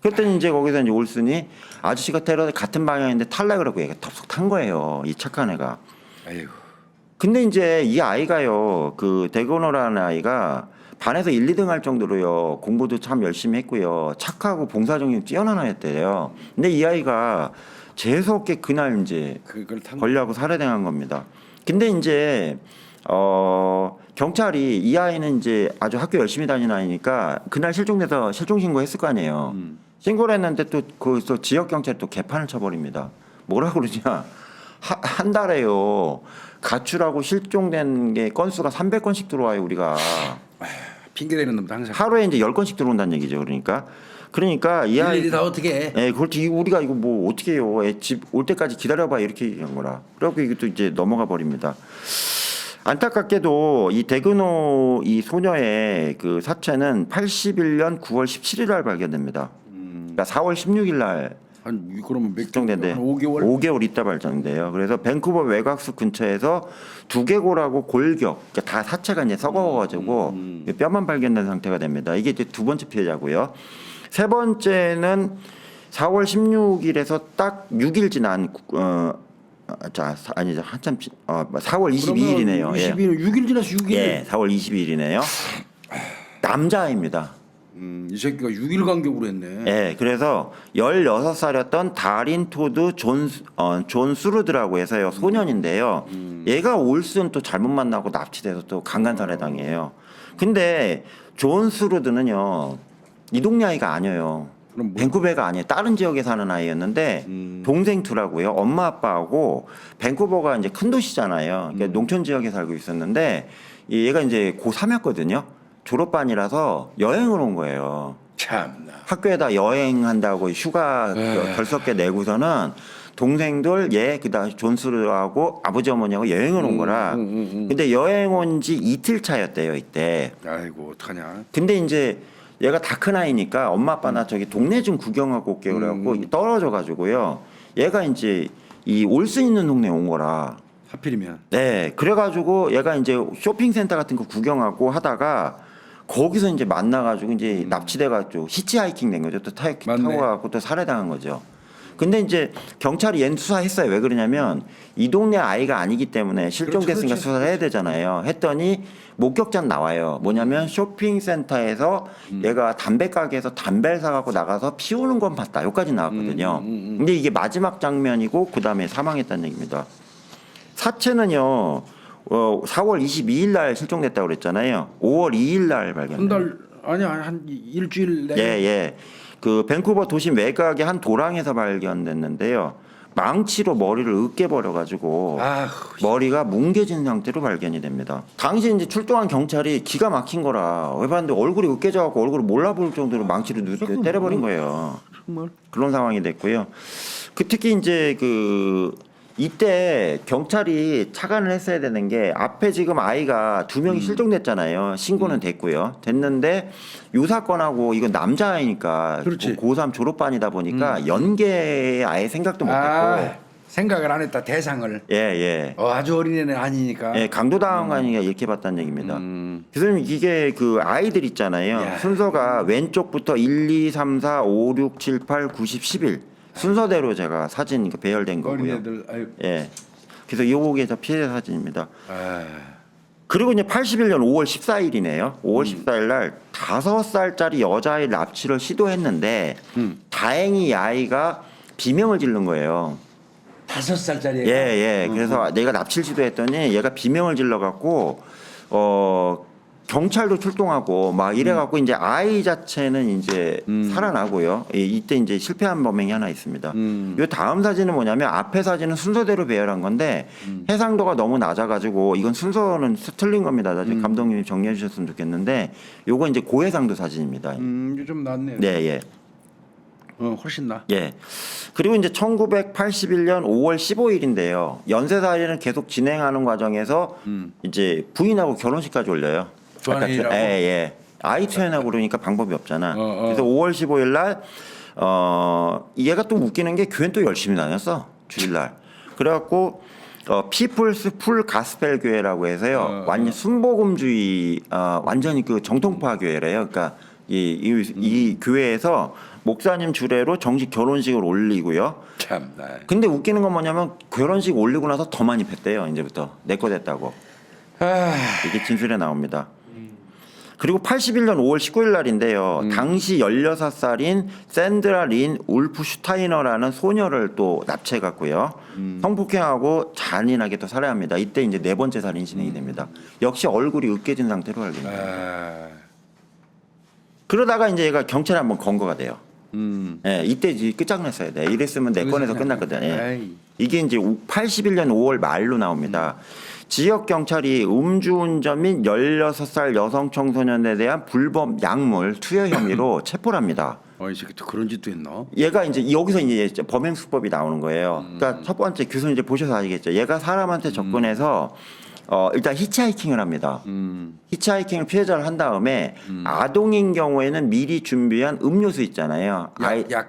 그랬더니 이제 거기서 이제 올슨이 아저씨가 테러 같은 방향인데 탈라 그러고 얘가 덥석 탄 거예요. 이 착한 애가. 아이고. 근데 이제 이 아이가요. 그 데그노라는 아이가 반에서 1, 2등 할 정도로요. 공부도 참 열심히 했고요. 착하고 봉사정이 뛰어난 아이였대요. 근데 이 아이가 재수없게 그날 이제 그걸 걸려하고 살해당한 겁니다. 근데 이제 경찰이 이 아이는 이제 아주 학교 열심히 다니는 아이니까 그날 실종돼서 실종 신고했을 거 아니에요. 신고를 했는데 또 거기서 지역 경찰이 또 개판을 쳐버립니다. 뭐라 그러냐? 한 달에요. 가출하고 실종된 게 건수가 300건씩 들어와요 우리가. 핑계대는 놈도 항상. 하루에 이제 10건씩 들어온다는 얘기죠. 그러니까 이 아이 일일이 다 어떻게 해? 예, 그렇지. 우리가 이거 뭐 어떻게 해요? 집 올 때까지 기다려봐 이렇게 얘기한 거라. 그래갖고 이게 또 이제 넘어가 버립니다. 안타깝게도 이 데그노 이 소녀의 그 사체는 81년 9월 17일 날 발견됩니다. 그러니까 4월 16일 날 그러면 몇 실종된데 5개월? 5개월 있다 발견돼요. 그래서 밴쿠버 외곽숲 근처에서 두개골하고 골격, 그러니까 다 사체가 이제 썩어가지고 뼈만 발견된 상태가 됩니다. 이게 이제 두 번째 피해자고요. 세 번째는 4월 16일에서 딱 6일 지난 아니죠. 한참 4월 22일이네요. 22일 6일 지나서 6일. 예, 4월 22일이네요. 남자아이입니다. 이 새끼가 6일 간격으로 했네. 예, 그래서 16살이었던 다린 토드 존 수르드라고 해서요. 소년인데요. 얘가 올슨 또 잘못 만나고 납치돼서 또 강간살해당해요. 근데 존 수르드는요. 이 동네 아이가 아니에요. 그럼 밴쿠버가 아니에요. 다른 지역에 사는 아이였는데 동생 둘하고요. 엄마 아빠하고 밴쿠버가 이제 큰 도시잖아요. 그러니까 농촌 지역에 살고 있었는데 얘가 이제 고3이었거든요. 졸업반이라서 여행을 온 거예요. 참나. 학교에다 여행한다고 휴가 결석계 내고서는 동생들 그다음 존스하고 아버지 어머니하고 여행을 온 거라. 근데 여행 온 지 이틀 차였대요 이때. 아이고 어떡하냐. 근데 이제 얘가 다 큰 아이니까 엄마 아빠 나 저기 동네 좀 구경하고 올게 그래갖고 떨어져 가지고요. 얘가 이제 이 올 수 있는 동네 온 거라. 하필이면. 네, 그래가지고 얘가 이제 쇼핑센터 같은 거 구경하고 하다가 거기서 이제 만나가지고 이제 납치돼가지고 히치하이킹 된 거죠. 또 타고 가고 또 살해당한 거죠. 근데 이제 경찰이 얘는 수사했어요. 왜 그러냐면 이 동네 아이가 아니기 때문에 실종됐으니까 그렇지. 수사를 해야 되잖아요. 했더니 목격자는 나와요. 뭐냐면 쇼핑센터에서 얘가 담배 가게에서 담배를 사갖고 나가서 피우는 건 봤다. 여기까지 나왔거든요. 근데 이게 마지막 장면이고 그 다음에 사망했다는 얘기입니다. 사체는요. 4월 22일 날 실종됐다고 그랬잖아요. 5월 2일 날 발견. 한 달 아니 한 일주일 내에. 예. 그 밴쿠버 도심 외곽의 한 도랑에서 발견됐는데요. 망치로 머리를 으깨버려 가지고 머리가 뭉개진 상태로 발견이 됩니다. 당시 이제 출동한 경찰이 기가 막힌 거라 왜 봤는데 얼굴이 으깨져 갖고 얼굴을 몰라볼 정도로 망치로 때려버린 거예요. 정말. 그런 상황이 됐고요. 특히 이제 이때 경찰이 착안을 했어야 되는 게 앞에 지금 아이가 2명이 실종됐잖아요. 신고는 됐고요. 됐는데 이 사건하고 이건 남자아이니까 그렇지. 고3 졸업반이다 보니까 연계에 아예 생각도 못했고 생각을 안 했다 대상을. 예. 아주 어린애는 아니니까. 예, 강도당한 거 아니냐 이렇게 봤다는 얘기입니다. 교수님 이게 그 아이들 있잖아요. 야. 순서가 왼쪽부터 1, 2, 3, 4, 5, 6, 7, 8, 9, 10, 11 순서대로 제가 사진 배열된 거고요. 어린애들. 아유. 예. 그래서 요게 피해 사진입니다. 아. 그리고 이제 81년 5월 14일이네요. 5월 14일 날 5살짜리 여자아이 납치를 시도했는데 다행히 이 아이가 비명을 지른 거예요. 5살짜리. 예. 그래서 내가 납치를 시도했더니 얘가 비명을 질러 갖고 경찰도 출동하고 막 이래 갖고 이제 아이 자체는 이제 살아나고요. 이때 이제 실패한 범행이 하나 있습니다. 요 다음 사진은 뭐냐면 앞에 사진은 순서대로 배열한 건데 해상도가 너무 낮아 가지고 이건 순서는 틀린 겁니다. 나중에 감독님이 정리해 주셨으면 좋겠는데 요거 이제 고해상도 사진입니다. 좀 낫네. 네. 훨씬 나. 예. 그리고 이제 1981년 5월 15일인데요. 연쇄살인을 계속 진행하는 과정에서 이제 부인하고 결혼식까지 올려요. 좋아하니라고? 예. 아이 태어나고 그러니까 방법이 없잖아. 그래서 5월 15일 날 얘가 또 웃기는 게 교회는 또 열심히 다녔어. 주일날. 그래갖고 피플스 풀 가스펠 교회라고 해서요. 완전 순복음주의 완전히 그 정통파 교회래요. 그러니까 이 교회에서 목사님 주례로 정식 결혼식을 올리고요. 참나. 근데 웃기는 건 뭐냐면 결혼식 올리고 나서 더 많이 팼대요. 이제부터 내 거 됐다고. 이게 진술에 나옵니다. 그리고 81년 5월 19일 날인데요. 당시 16살인 샌드라 린 울프 슈타이너라는 소녀를 또 납치해갔고요. 성폭행하고 잔인하게 또 살해합니다. 이때 이제 4번째 살인이 진행이 됩니다. 역시 얼굴이 으깨진 상태로 발견됩니다. 그러다가 이제 얘가 경찰에 한번 건거가 돼요. 예, 이때 이제 끝장냈어야 돼. 이랬으면 내 건에서 끝났거든. 예. 이게 이제 81년 5월 말로 나옵니다. 지역 경찰이 음주운전 및 16살 여성 청소년에 대한 불법 약물 투여 혐의로 체포를 합니다. 이 새끼 또 그런 짓도 했나? 얘가 이제 여기서 이제 범행 수법이 나오는 거예요. 그러니까 첫 번째 교수님 이제 보셔서 아시겠죠. 얘가 사람한테 접근해서 일단 히치하이킹을 합니다. 히치하이킹을 피해자를 한 다음에 아동인 경우에는 미리 준비한 음료수 있잖아요.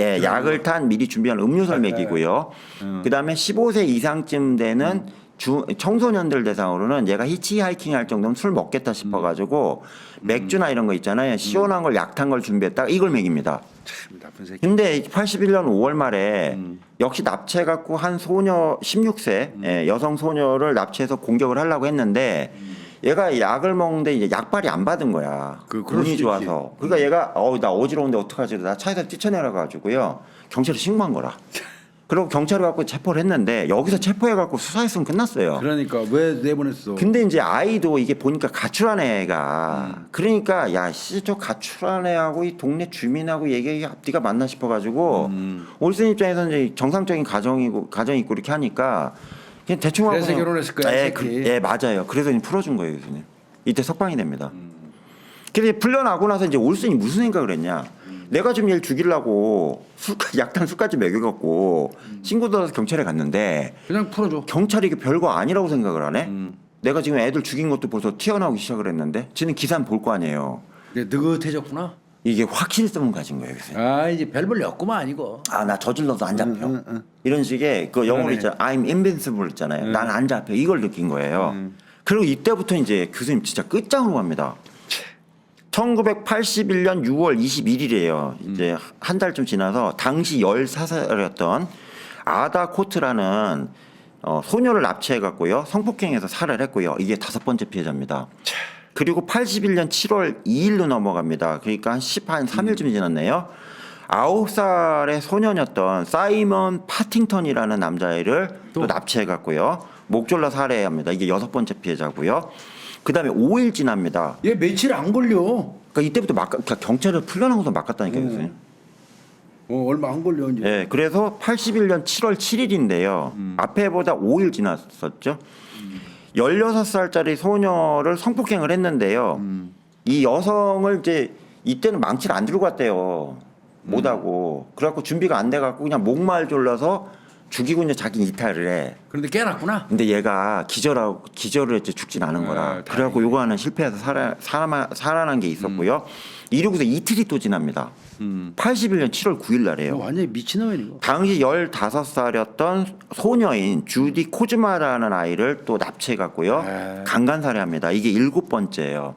약을 탄 미리 준비한 음료수를 먹이고요. 그다음에 15세 이상쯤 되는 청소년들 대상으로는 얘가 히치하이킹 할 정도면 술 먹겠다 싶어가지고 맥주나 이런 거 있잖아요. 시원한 걸 약탄 걸 준비했다가 이걸 먹입니다. 참 나쁜 새끼. 근데 81년 5월 말에 역시 납치해갖고 한 소녀 16세 여성 소녀를 납치해서 공격을 하려고 했는데 얘가 약을 먹는데 이제 약발이 안 받은 거야. 그럴 운이 수도 좋아서. 그러니까 얘가 나 어지러운데 어떡하지? 나 차에서 뛰쳐내려 가지고요. 경찰에 신고한 거라. 그리고 경찰을 갖고 체포를 했는데 여기서 체포해갖고 수사했으면 끝났어요. 그러니까 왜 내보냈어? 근데 이제 아이도 이게 보니까 가출한 애가 그러니까 야씨 저 가출한 애하고 이 동네 주민하고 얘기 앞뒤가 맞나 싶어가지고 올슨 입장에서는 이제 정상적인 가정이 있고 이렇게 하니까 그냥 대충 하고 그래서 그냥- 결혼했을 거야, 예, 새끼. 예 맞아요. 그래서 이제 풀어준 거예요, 교수님. 이때 석방이 됩니다. 근데 풀려나고 나서 이제 올슨이 무슨 생각을 했냐? 내가 좀 얘를 죽이려고 약탕 술까지 먹여갖고 친구들 와서 경찰에 갔는데 그냥 풀어줘. 경찰이 이게 별거 아니라고 생각을 하네. 내가 지금 애들 죽인 것도 벌써 튀어나오기 시작을 했는데 쟤는 기사는 볼 거 아니에요. 근데 느긋해졌구나. 이게 확실성을 가진 거예요. 그래서. 아 이제 별볼 없구만 아니고. 나 저질러도 안 잡혀. 이런 식의 그 영어로 있잖아. I'm invincible 있잖아요. 난 안 잡혀. 이걸 느낀 거예요. 그리고 이때부터 이제 교수님 진짜 끝장으로 갑니다. 1981년 6월 21일이에요. 이제 한 달쯤 지나서 당시 14살이었던 아다 코트라는 소녀를 납치해 갔고요. 성폭행해서 살해를 했고요. 이게 5번째 피해자입니다. 그리고 81년 7월 2일로 넘어갑니다. 그러니까 한 3일쯤 지났네요. 9살의 소년이었던 사이먼 파팅턴이라는 남자애를 또 납치해 갔고요. 목 졸라 살해합니다. 이게 6번째 피해자고요. 그다음에 5일 지납니다. 얘 며칠 안 걸려. 그러니까 이때부터 그러니까 경찰을 풀려나고서 막 갔다니까요. 교수님. 얼마 안 걸려 이제. 네, 그래서 81년 7월 7일인데요. 앞에보다 5일 지났었죠. 16살짜리 소녀를 성폭행을 했는데요. 이 여성을 이제 이때는 망치를 안 들고 갔대요. 못하고. 그래갖고 준비가 안 돼갖고 그냥 목말 졸라서 죽이고 이제 자기 이탈을 해. 그런데 깨놨구나. 근데 얘가 기절을 했지 죽진 않은 거라. 그래갖고 요거 하나 실패해서 살아난 게 있었고요. 이러고서 이틀이 또 지납니다. 81년 7월 9일 날이에요. 완전히 미친놈이고. 당시 15살이었던 소녀인 주디 코즈마라는 아이를 또 납치해 갔고요. 강간살해합니다. 이게 7번째예요.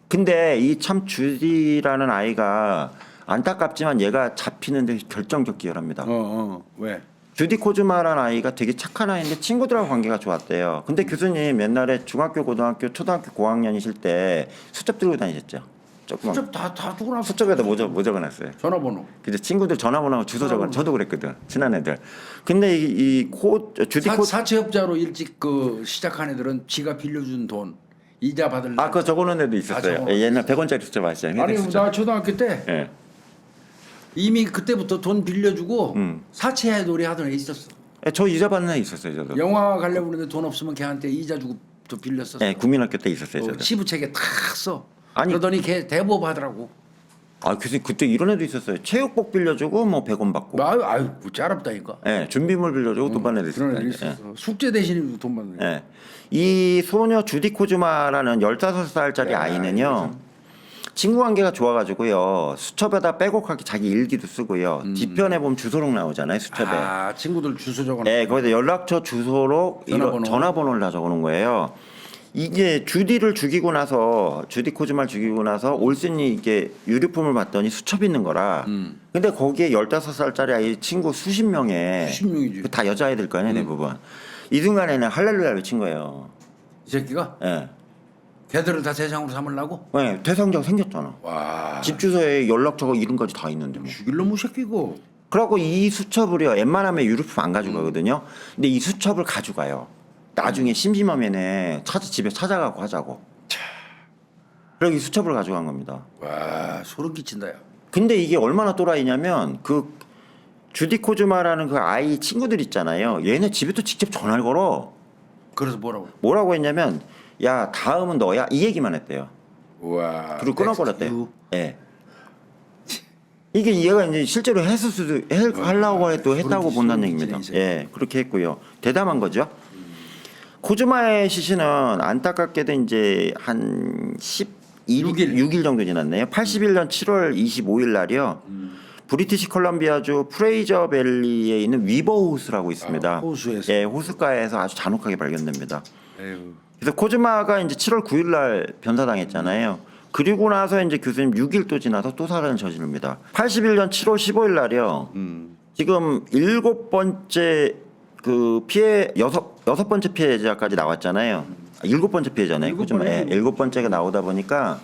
근데 이 참 주디라는 아이가 안타깝지만 얘가 잡히는데 결정적 기여를 합니다. 왜? 주디 코즈마라는 아이가 되게 착한 아이인데 친구들하고 관계가 좋았대요. 근데 교수님 옛날에 중학교, 고등학교, 초등학교 고학년이실 때 수첩 들고 다니셨죠? 조그만 수첩 다 두고 나서 수첩에다 뭐 적어놨어요? 전화번호. 근데 친구들 전화번호하고 주소 적어. 저도 그랬거든. 친한 애들. 근데 주디 코 사채업자로 일찍 그 시작한 애들은 지가 빌려준 돈 이자 받을. 그거 적어놓은 애도 있었어요. 적어놓은 옛날 100원짜리 수첩 아시잖아요. 아니 수첩. 나 초등학교 때 예. 이미 그때부터 돈 빌려주고 사채 놀이 하던 애 있었어. 저 이자 받는 애 있었어요. 저도. 영화 가려고 그러는데 돈 없으면 걔한테 이자 주고 또 빌렸었어. 예, 국민학교 때 있었어요. 저도. 시부책에 탁 써. 아니. 그러더니 걔 대법 하더라고. 교수님 그때 이런 애도 있었어요. 체육복 빌려주고 뭐 100원 받고. 아유 뭐 짜랍다니까. 예, 준비물 빌려주고 돈 받는 애도 그런 애들 있었어요. 있었어. 숙제 대신에 돈 받는 애. 예. 이 소녀 주디 코즈마라는 15살짜리 아이는요. 친구 관계가 좋아가지고요. 수첩에다 빼곡하게 자기 일기도 쓰고요. 뒤편에 보면 주소록 나오잖아요. 수첩에. 친구들 주소 적어. 네, 거기다 연락처 주소록 전화번호. 전화번호를 다 적어놓은 거예요. 이게 주디를 죽이고 나서 주디 코즈마를 죽이고 나서 올슨이 이게 유류품을 봤더니 수첩이 있는 거라. 근데 거기에 15살짜리 아이 친구 수십 명에 수십 명이지. 다 여자아이들 거 아니야 대부분. 이 순간에는 할렐루야 외친 거예요. 이 새끼가 예. 걔들을 다 세상으로 삼으려고? 네, 대상자가 생겼잖아. 와. 집 주소에 연락처가 이름까지 다 있는데 뭐. 죽일 놈의 새끼고. 그래갖고 이 수첩을요. 웬만하면 유류품 안 가져가거든요. 근데 이 수첩을 가져가요. 나중에 심심하면은 집에 찾아가고 하자고. 그래서 이 수첩을 가져간 겁니다. 와 소름 끼친다 야. 근데 이게 얼마나 또라이냐면 그 주디 코즈마라는 그 아이 친구들 있잖아요. 얘네 집에 또 직접 전화를 걸어. 그래서 뭐라고? 뭐라고 했냐면 야 다음은 너야 이 얘기만 했대요. 와. 그리고 끊어버렸대요. 예. 이게 얘가 이제 실제로 했을 수도 하려고 해도 했다고 본다는 얘기입니다. 예, 그렇게 했고요. 대담한 거죠. 코즈마의 시신은 안타깝게도 이제 한 6일 정도 지났네요. 81년 7월 25일 날이요. 브리티시 컬럼비아주 프레이저 밸리에 있는 위버 호수라고 있습니다. 호수에서. 예, 호수가에서 아주 잔혹하게 발견됩니다. 에휴. 그래서 코즈마가 이제 7월 9일 날 변사당했잖아요. 그리고 나서 이제 교수님 6일 또 지나서 또 살인을 저지릅니다. 81년 7월 15일 날이요. 지금 7번째 그 피해 여섯 번째 피해자까지 나왔잖아요. 7번째 피해자네요. 그죠? 예, 7번째가 나오다 보니까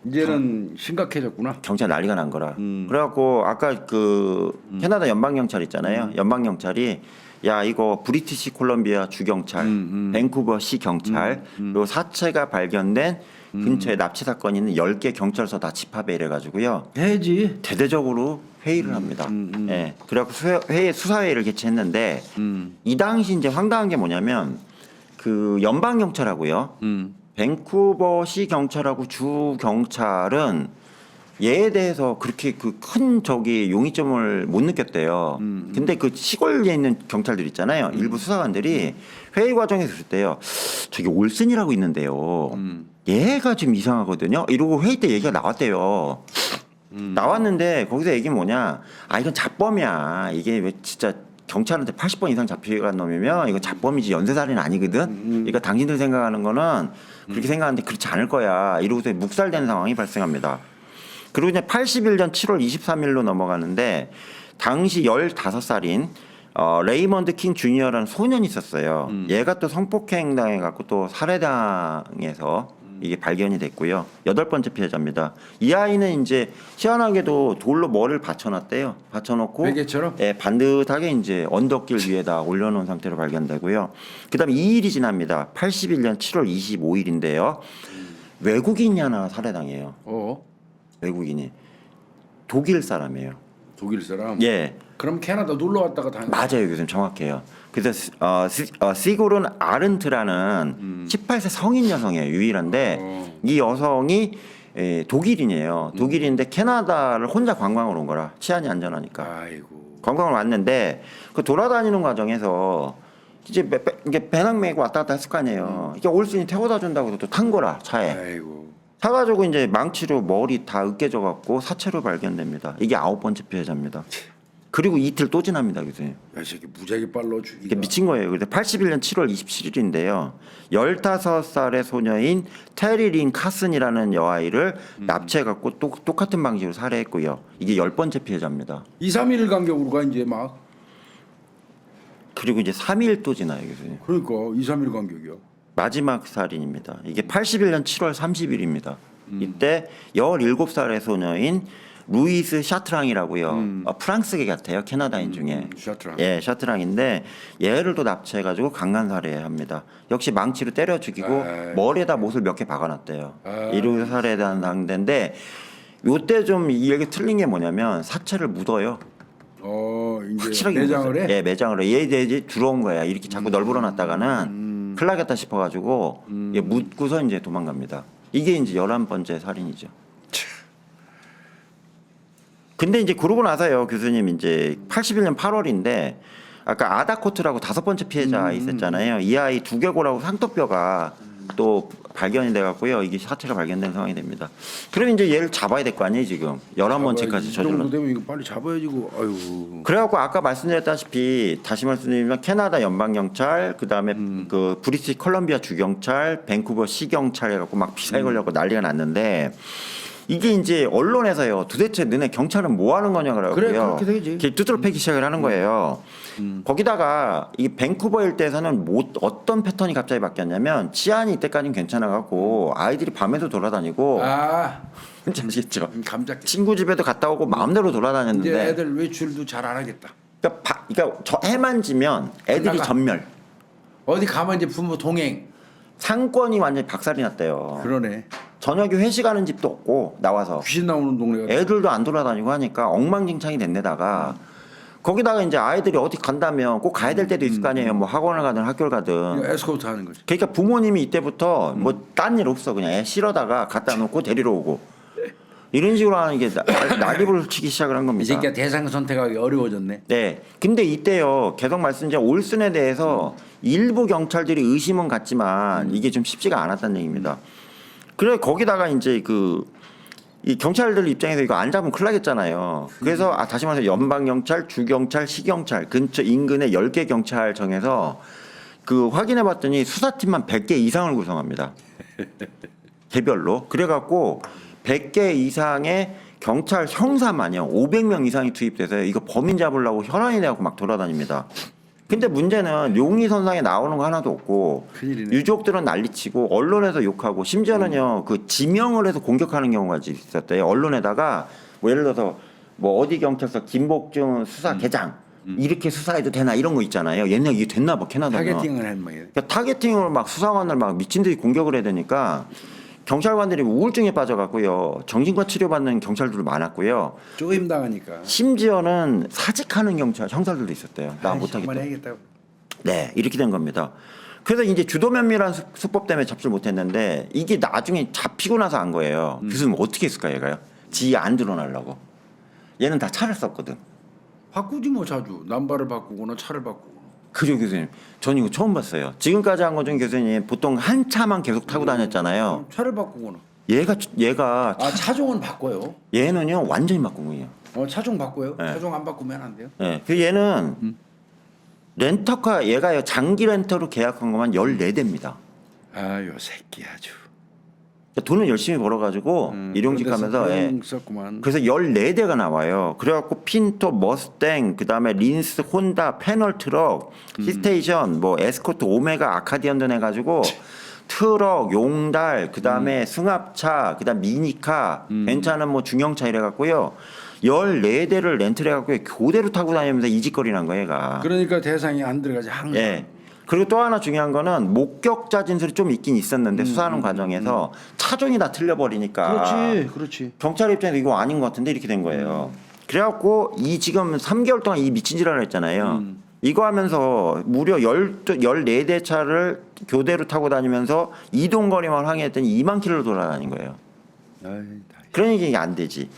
이제는 심각해졌구나. 경찰 난리가 난 거라. 그래갖고 아까 그 캐나다 연방 경찰 있잖아요. 연방 경찰이 야 이거 브리티시 콜럼비아 주경찰, 밴쿠버 시 경찰, 그리고 사체가 발견된 근처에 납치 사건이 있는 10개 경찰서 다 집합해 이래가지고요. 해야지. 대대적으로 회의를 합니다. 예. 그래갖고 수사회의를 개최했는데 이 당시 이제 황당한 게 뭐냐면 그 연방 경찰하고요. 밴쿠버 시 경찰하고 주 경찰은 얘에 대해서 그렇게 그 큰 저기 용의점을 못 느꼈대요. 근데 그 시골에 있는 경찰들 있잖아요. 일부 수사관들이 회의 과정에서 그럴 때요. 저기 올슨이라고 있는데요. 얘가 좀 이상하거든요. 이러고 회의 때 얘기가 나왔대요. 나왔는데 거기서 얘기 뭐냐? 아 이건 자범이야. 이게 왜 진짜 경찰한테 80번 이상 잡혀간 놈이면 이건 자범이지 연쇄살인 아니거든. 그러니까 당신들 생각하는 거는 그렇게 생각하는데 그렇지 않을 거야. 이러고서 묵살되는 상황이 발생합니다. 그리고 이제 81년 7월 23일로 넘어가는데 당시 15살인 레이먼드 킹 주니어라는 소년이 있었어요. 얘가 또 성폭행 당해갖고 또 살해당해서 이게 발견이 됐고요. 8번째 피해자입니다. 이 아이는 이제 희한하게도 돌로 머리를 받쳐놨대요. 받쳐놓고 베개처럼? 예, 반듯하게 이제 언덕길 위에다 올려놓은 상태로 발견되고요. 그다음에 2일이 지납니다. 81년 7월 25일인데요. 외국인이 하나 살해당해요. 외국인이 독일 사람이에요. 독일 사람. 예. 그럼 캐나다 놀러 왔다가 다. 맞아요, 교수님 정확해요. 그래서 시구른 아른트라는 18세 성인 여성이에요, 유일한데 이 여성이 독일인이에요. 독일인데 캐나다를 혼자 관광을 온 거라 치안이 안전하니까. 아이고. 관광을 왔는데 그 돌아다니는 과정에서 이제 이게 배낭 메고 왔다 갔다 했을 거 아니에요. 이게 올슨이 태워다 준다고 또 탄 거라 차에. 아이고. 타가지고 이제 망치로 머리 다 으깨져 갖고 사체로 발견됩니다. 이게 9번째 피해자입니다. 그리고 이틀 또 지납니다, 교수님. 야, 이 새끼 무지하게 빨라 죽이가. 이게 미친 거예요. 그래서 81년 7월 27일인데요. 15살의 소녀인 테리린 카슨이라는 여아이를 납치해갖고 똑같은 방식으로 살해했고요. 이게 10번째 피해자입니다. 2, 3일 간격으로 가 이제 막. 그리고 이제 3일 또 지나요, 교수님. 그러니까 2, 3일 간격이야. 마지막 살인입니다. 이게 81년 7월 30일입니다. 이때 17살의 소녀인 루이스 샤트랑이라고요. 프랑스계 같아요. 캐나다인 중에. 샤트랑. 예, 샤트랑인데 얘를 또 납치해가지고 강간살해합니다. 역시 망치로 때려 죽이고 아이. 머리에다 못을 몇 개 박아놨대요. 아이. 이루고 살해한 상대인데 요때 좀 이 얘기 틀린 게 뭐냐면 사체를 묻어요. 이제 확실하게 매장을 묻었어요. 해. 예, 매장을 해. 얘 이제 들어온 거야. 이렇게 자꾸 널브러놨다가는 큰일 나겠다 싶어가지고 얘 묻고서 이제 도망갑니다. 이게 이제 11번째 살인이죠. 근데 이제 그러고 나서요, 교수님 이제 81년 8월인데 아까 아다코트라고 5번째 피해자 있었잖아요. 이 아이 두개골하고 상터뼈가 또 발견이 돼갖고요. 이게 사체가 발견된 상황이 됩니다. 그럼 이제 얘를 잡아야 될 거 아니에요, 지금 11번째까지 이 정도 저질러. 되면 이거 빨리 잡아야지. 아유. 그래갖고 아까 말씀드렸다시피 다시 말씀드리면 캐나다 연방 경찰, 그다음에 그 브리티시 컬럼비아 주경찰, 밴쿠버 시 경찰 해갖고 막 비사에 걸려갖고 난리가 났는데. 이게 이제 언론에서요. 도대체 너네 경찰은 뭐 하는 거냐 그러고요. 그래, 그렇게 되지. 이렇게 두드러 패기 시작을 하는 거예요. 거기다가 이 밴쿠버 일대에서는 어떤 패턴이 갑자기 바뀌었냐면 치안이 이때까지는 괜찮아갖고 아이들이 밤에도 돌아다니고 뭔지 아시겠죠? 감작. 친구 집에도 갔다 오고 마음대로 돌아다녔는데 이제 애들 외출도 잘 안 하겠다. 그러니까 저 해만 지면 애들이 나가. 전멸. 어디 가면 이제 부모 동행. 상권이 완전히 박살이 났대요. 그러네. 저녁에 회식하는 집도 없고 나와서 귀신 나오는 동네가. 애들도 안 돌아다니고 하니까 엉망진창이 된 데다가 거기다가 이제 아이들이 어디 간다면 꼭 가야 될 때도 있을 거 아니에요. 뭐 학원을 가든 학교를 가든. 에스코트 하는 거지. 그러니까 부모님이 이때부터 뭐 딴 일 없어. 그냥 애 실어다가 갖다 놓고 데리러 오고. 이런 식으로 하는 게 난리를 치기 시작을 한 이 겁니다. 새끼가 대상 선택하기 어려워졌네. 네. 근데 이때요. 계속 말씀드린 올슨에 대해서 일부 경찰들이 의심은 갖지만 이게 좀 쉽지가 않았다는 얘기입니다. 그래 거기다가 이제 이 경찰들 입장에서 이거 안 잡으면 큰일 나겠잖아요. 그래서 다시 말해서 연방 경찰, 주경찰, 시경찰 근처 인근의 10개 경찰 정해서 확인해 봤더니 수사팀만 100개 이상을 구성합니다. 개별로. 그래갖고 100개 이상의 경찰 형사만요 500명 이상이 투입돼서 이거 범인 잡으려고 혈안이 돼갖고 막 돌아다닙니다. 근데 문제는 용의선상에 나오는 거 하나도 없고 큰일이네. 유족들은 난리치고 언론에서 욕하고 심지어는요 그 지명을 해서 공격하는 경우가 있었대요. 언론에다가 뭐 예를 들어서 뭐 어디 경찰서 김복중 수사계장 이렇게 수사해도 되나 이런 거 있잖아요. 옛날 이게 됐나 봐 캐나다는. 타겟팅을 한 거예요. 그러니까 타겟팅으로 막 수사관을 막 미친 듯이 공격을 해야 되니까 경찰관들이 우울증에 빠져갖고요 정신과 치료받는 경찰들도 많았고요. 쪼임 당하니까. 심지어는 사직하는 경찰 형사들도 있었대요. 나 아이, 못하겠다. 정말 해야겠다고. 네, 이렇게 된 겁니다. 그래서 이제 주도 면밀한 수법 때문에 잡지를 못했는데 이게 나중에 잡히고 나서 안 거예요. 교수님 어떻게 했을까 얘가요? 지 안 드러나려고. 얘는 다 차를 썼거든. 바꾸지 뭐 자주. 남발을 바꾸거나 차를 바꾸거나. 그죠 교수님. 전 이거 처음 봤어요. 지금까지 한 거 중 교수님 보통 한 차만 계속 타고 다녔잖아요. 차를 바꾸거나. 얘가 아 차종은 바꿔요. 얘는요 완전히 바꾼 거예요. 차종 바꿔요. 네. 차종 안 바꾸면 안 돼요. 네, 그 얘는 렌터카 얘가요 장기 렌터로 계약한 것만 14대입니다. 아유 새끼 아주. 돈을 열심히 벌어가지고 일용직 하면서 예. 썼구만. 그래서 14대가 나와요. 그래갖고 핀토, 머스탱, 그다음에 린스, 혼다, 패널 트럭, 히스테이션, 뭐 에스코트, 오메가, 아카디언 등 해가지고 트럭, 용달, 그다음에 승합차, 그다음 미니카, 괜찮은 뭐 중형차 이래갖고요. 14대를 렌트를 해갖고 교대로 타고 다니면서 이직거리는 거예요, 얘가. 그러니까 대상이 안 들어가지 항상. 예. 그리고 또 하나 중요한 거는 목격자 진술이 좀 있긴 있었는데 수사하는 과정에서 차종이 다 틀려버리니까 그렇지. 경찰 입장에서 이거 아닌 것 같은데 이렇게 된 거예요. 그래갖고 이 지금 3개월 동안 이 미친 짓을 했잖아요. 이거 하면서 무려 14대 차를 교대로 타고 다니면서 이동거리만 항해했더니 2만 킬로를 돌아다닌 거예요. 그러니까 이게 안 되지.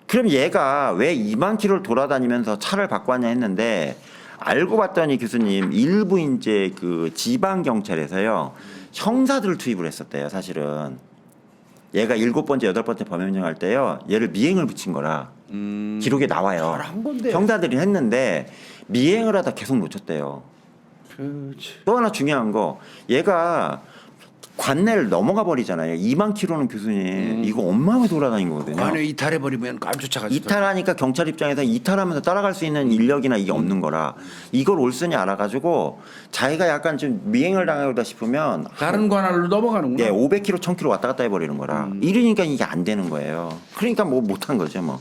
그럼 얘가 왜 2만 킬로를 돌아다니면서 차를 바꿨냐 했는데 알고 봤더니 교수님 일부 이제 그 지방 경찰에서요 형사들을 투입을 했었대요. 사실은 얘가 7번째 8번째 범행할 때요 얘를 미행을 붙인 거라 기록에 나와요. 잘한 건데. 형사들이 했는데 미행을 하다 계속 놓쳤대요. 그렇지. 또 하나 중요한 거 얘가 관내를 넘어가 버리잖아요. 2만 킬로는 교수님 이거 엄마가 돌아다닌 거거든요. 관에 이탈해 버리면 깜짝하지. 이탈하니까 경찰 입장에서 이탈하면서 따라갈 수 있는 인력이나 이게 없는 거라 이걸 올순이 알아가지고 자기가 약간 좀 미행을 당하다 싶으면 다른 관할로 넘어가는구나. 예, 500km, 1000km 왔다 갔다 해버리는 거라 이러니까 이게 안 되는 거예요. 그러니까 뭐 못한 거죠 뭐.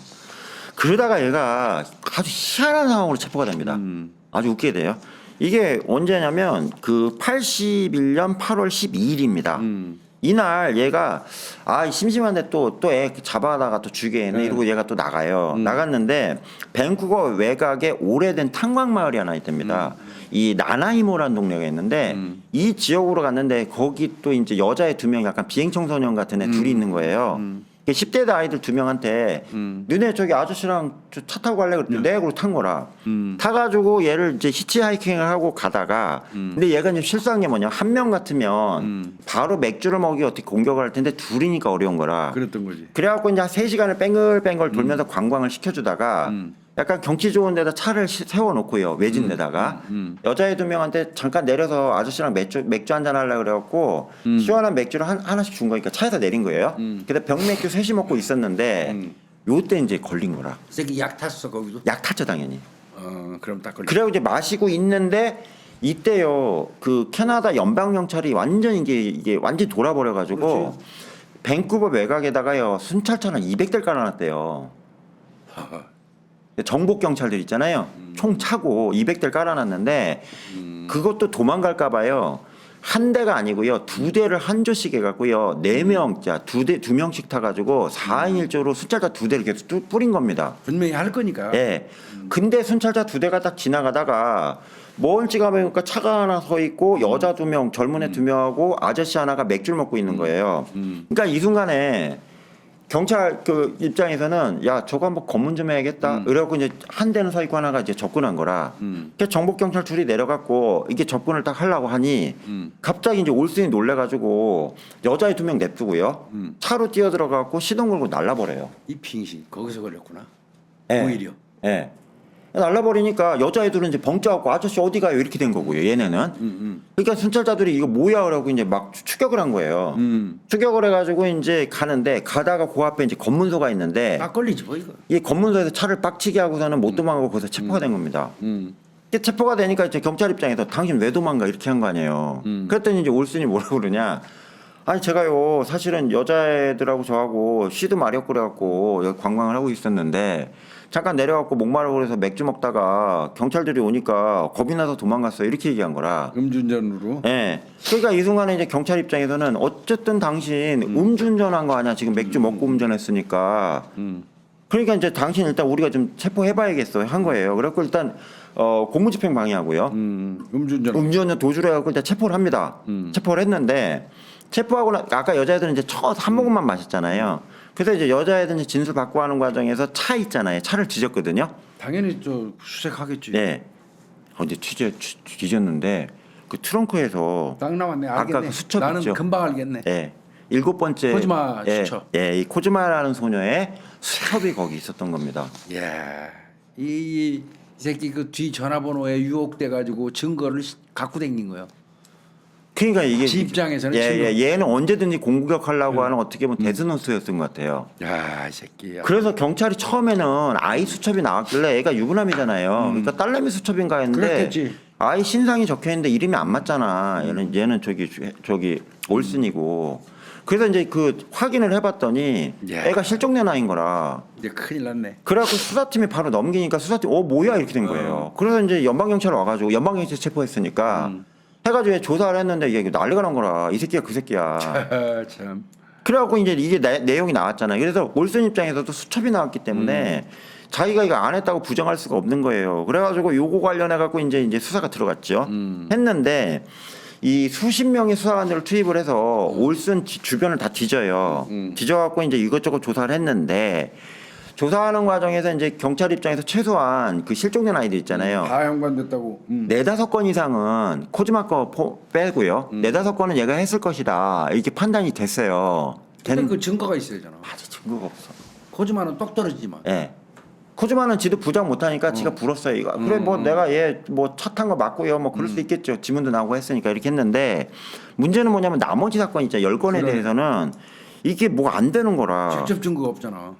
그러다가 얘가 아주 희한한 상황으로 체포가 됩니다. 아주 웃기게 돼요. 이게 언제냐면 그 81년 8월 12일입니다. 이날 얘가 심심한데 또 애 잡아다가 또 죽여야네 이러고 얘가 또 나가요. 나갔는데 밴쿠버 외곽에 오래된 탄광 마을이 하나 있답니다. 이 나나이모라는 동네가 있는데 이 지역으로 갔는데 거기 또 이제 여자애 2명 약간 비행 청소년 같은 애 둘이 있는 거예요. 10대 아이들 2명한테 너네 저기 아저씨랑 차 타고 갈래 그랬더니 내가 그걸 탄 거라. 타가지고 얘를 이제 히치하이킹을 하고 가다가 근데 얘가 이제 실수한 게 뭐냐 한 명 같으면 바로 맥주를 먹이 어떻게 공격을 할 텐데 둘이니까 어려운 거라. 그랬던 거지. 그래갖고 이제 한 3시간을 뺑글뺑글 돌면서 관광을 시켜주다가 약간 경치 좋은 데다 차를 세워놓고요 외진 데다가 여자애 2명한테 잠깐 내려서 아저씨랑 맥주 한잔 하려고 그래갖고 시원한 맥주를 하나씩 준 거니까 차에서 내린 거예요. 근데 병맥주 셋이 먹고 있었는데 요때 이제 걸린 거라. 새끼 약 탔어 거기도. 약 탔죠 당연히. 그럼 딱 걸려. 그래고 이제 마시고 있는데 이때요 그 캐나다 연방 경찰이 완전 이게 완전 돌아버려가지고 밴쿠버 외곽에다가요 순찰차는 200대를 깔아놨대요. 정복 경찰들 있잖아요. 총 차고 200대를 깔아놨는데 그것도 도망갈까 봐요. 한 대가 아니고요. 2대를 한 조씩 해갖고요. 4명, 자, 2명씩 타가지고 4인 1조로 순찰차 2대를 계속 뿌린 겁니다. 분명히 할 거니까. 예. 근데 순찰차 2대가 딱 지나가다가 멀찌 가보니까 차가 하나 서 있고 여자 2명, 젊은 애 2명하고 아저씨 하나가 맥주를 먹고 있는 거예요. 그러니까 이 순간에 경찰 그 입장에서는 야 저거 한번 검문 좀 해야겠다. 그래갖고 이제 한 대는 서 있고 하나가 이제 접근한 거라. 그래서 정복 경찰 둘이 내려갔고 이게 접근을 딱 하려고 하니 갑자기 이제 올슨이 놀래가지고 여자애 2명 냅두고요. 차로 뛰어 들어가고 시동 걸고 날라버려요. 이 빙신 거기서 걸렸구나. 예. 오히려. 예. 날라버리니까 여자애들은 이제 벙쪄갖고 아저씨 어디 가요 이렇게 된 거고요. 얘네는. 그러니까 순찰자들이 이거 뭐야 그러고 이제 막 추격을 한 거예요. 추격을 해가지고 이제 가는데 가다가 그 앞에 이제 검문소가 있는데 딱 걸리지 뭐 이거. 이 검문소에서 차를 빡치게 하고서는 못 도망가고 거기서 체포가 된 겁니다. 이게 체포가 되니까 이제 경찰 입장에서 당신 왜 도망가 이렇게 한 거 아니에요. 그랬더니 이제 올슨이 뭐라고 그러냐. 아니 제가요 사실은 여자애들하고 저하고 시드 마력 그래갖고 여기 관광을 하고 있었는데 잠깐 내려갖고 목마르고 그래서 맥주 먹다가 경찰들이 오니까 겁이 나서 도망갔어요 이렇게 얘기한 거라. 음주운전으로. 예. 그러니까 이 순간에 이제 경찰 입장에서는 어쨌든 당신 음주운전한 거 아니야 지금 맥주 먹고 운전했으니까. 그러니까 이제 당신 일단 우리가 좀 체포해봐야겠어 한 거예요. 그래갖고 일단 공무집행 방해하고요. 음주운전 도주를 해갖고 일단 체포를 합니다. 체포를 했는데 체포하고 아까 여자애들은 이제 첫 한 모금만 마셨잖아요. 그래서 이제 여자애들 이제 진술 받고 하는 과정에서 차 있잖아요. 차를 뒤졌거든요. 당연히 저 수색하겠지. 네. 이제 뒤졌는데 그 트렁크에서 딱 나왔네. 알겠네. 아까 그 수첩 나는 있죠? 금방 알겠네. 예. 7번째 코즈마 수첩. 예, 이 코즈마라는 소녀의 수첩이 거기 있었던 겁니다. 야, 이 새끼 그 뒤 전화번호에 유혹돼 가지고 증거를 갖고 댕긴 거예요. 그러니까 이게 지 입장에서는 얘는 언제든지 공격하려고 하는 어떻게 보면 데스노트였던 것 같아요. 야, 이 새끼야. 그래서 경찰이 처음에는 아이 수첩이 나왔길래 애가 유부남이잖아요. 그러니까 딸내미 수첩인가 했는데 그랬겠지. 아이 신상이 적혀 있는데 이름이 안 맞잖아. 얘는 저기 올슨이고. 그래서 이제 그 확인을 해봤더니 예. 애가 실종된 아이인 거라. 이제 큰일 났네. 그래갖고 수사팀이 바로 넘기니까 수사팀 뭐야 이렇게 된 거예요. 그래서 이제 연방경찰 와가지고 연방경찰 체포했으니까 해가지고 조사를 했는데 이게 난리가 난 거라. 이 새끼야 그 새끼야. 참. 그래갖고 이제 이게 내용이 나왔잖아요. 그래서 올슨 입장에서도 수첩이 나왔기 때문에 자기가 이거 안 했다고 부정할 수가 없는 거예요. 그래가지고 요거 관련해 갖고 이제 수사가 들어갔죠. 했는데 이 수십 명의 수사관들을 투입을 해서 올슨 주변을 다 뒤져요. 뒤져갖고 이제 이것저것 조사를 했는데 조사하는 과정에서 이제 경찰 입장에서 최소한 그 실종된 아이들 있잖아요. 다 연관됐다고. 4-5건 이상은 코즈마 거 빼고요. 4-5건은 얘가 했을 것이다. 이렇게 판단이 됐어요. 근데 그 증거가 있어야 되잖아. 아직 증거가 없어. 코즈마는 똑 떨어지지만. 예. 코즈마는 지도 부정 못하니까 지가 불었어요. 이거. 그래 뭐 내가 얘 뭐 차 탄 거 맞고요. 뭐 그럴 수 있겠죠. 지문도 나오고 했으니까 이렇게 했는데 문제는 뭐냐면 나머지 사건 있잖아. 10건에 그래. 대해서는 이게 뭐가 안 되는 거라. 직접 증거가 없잖아.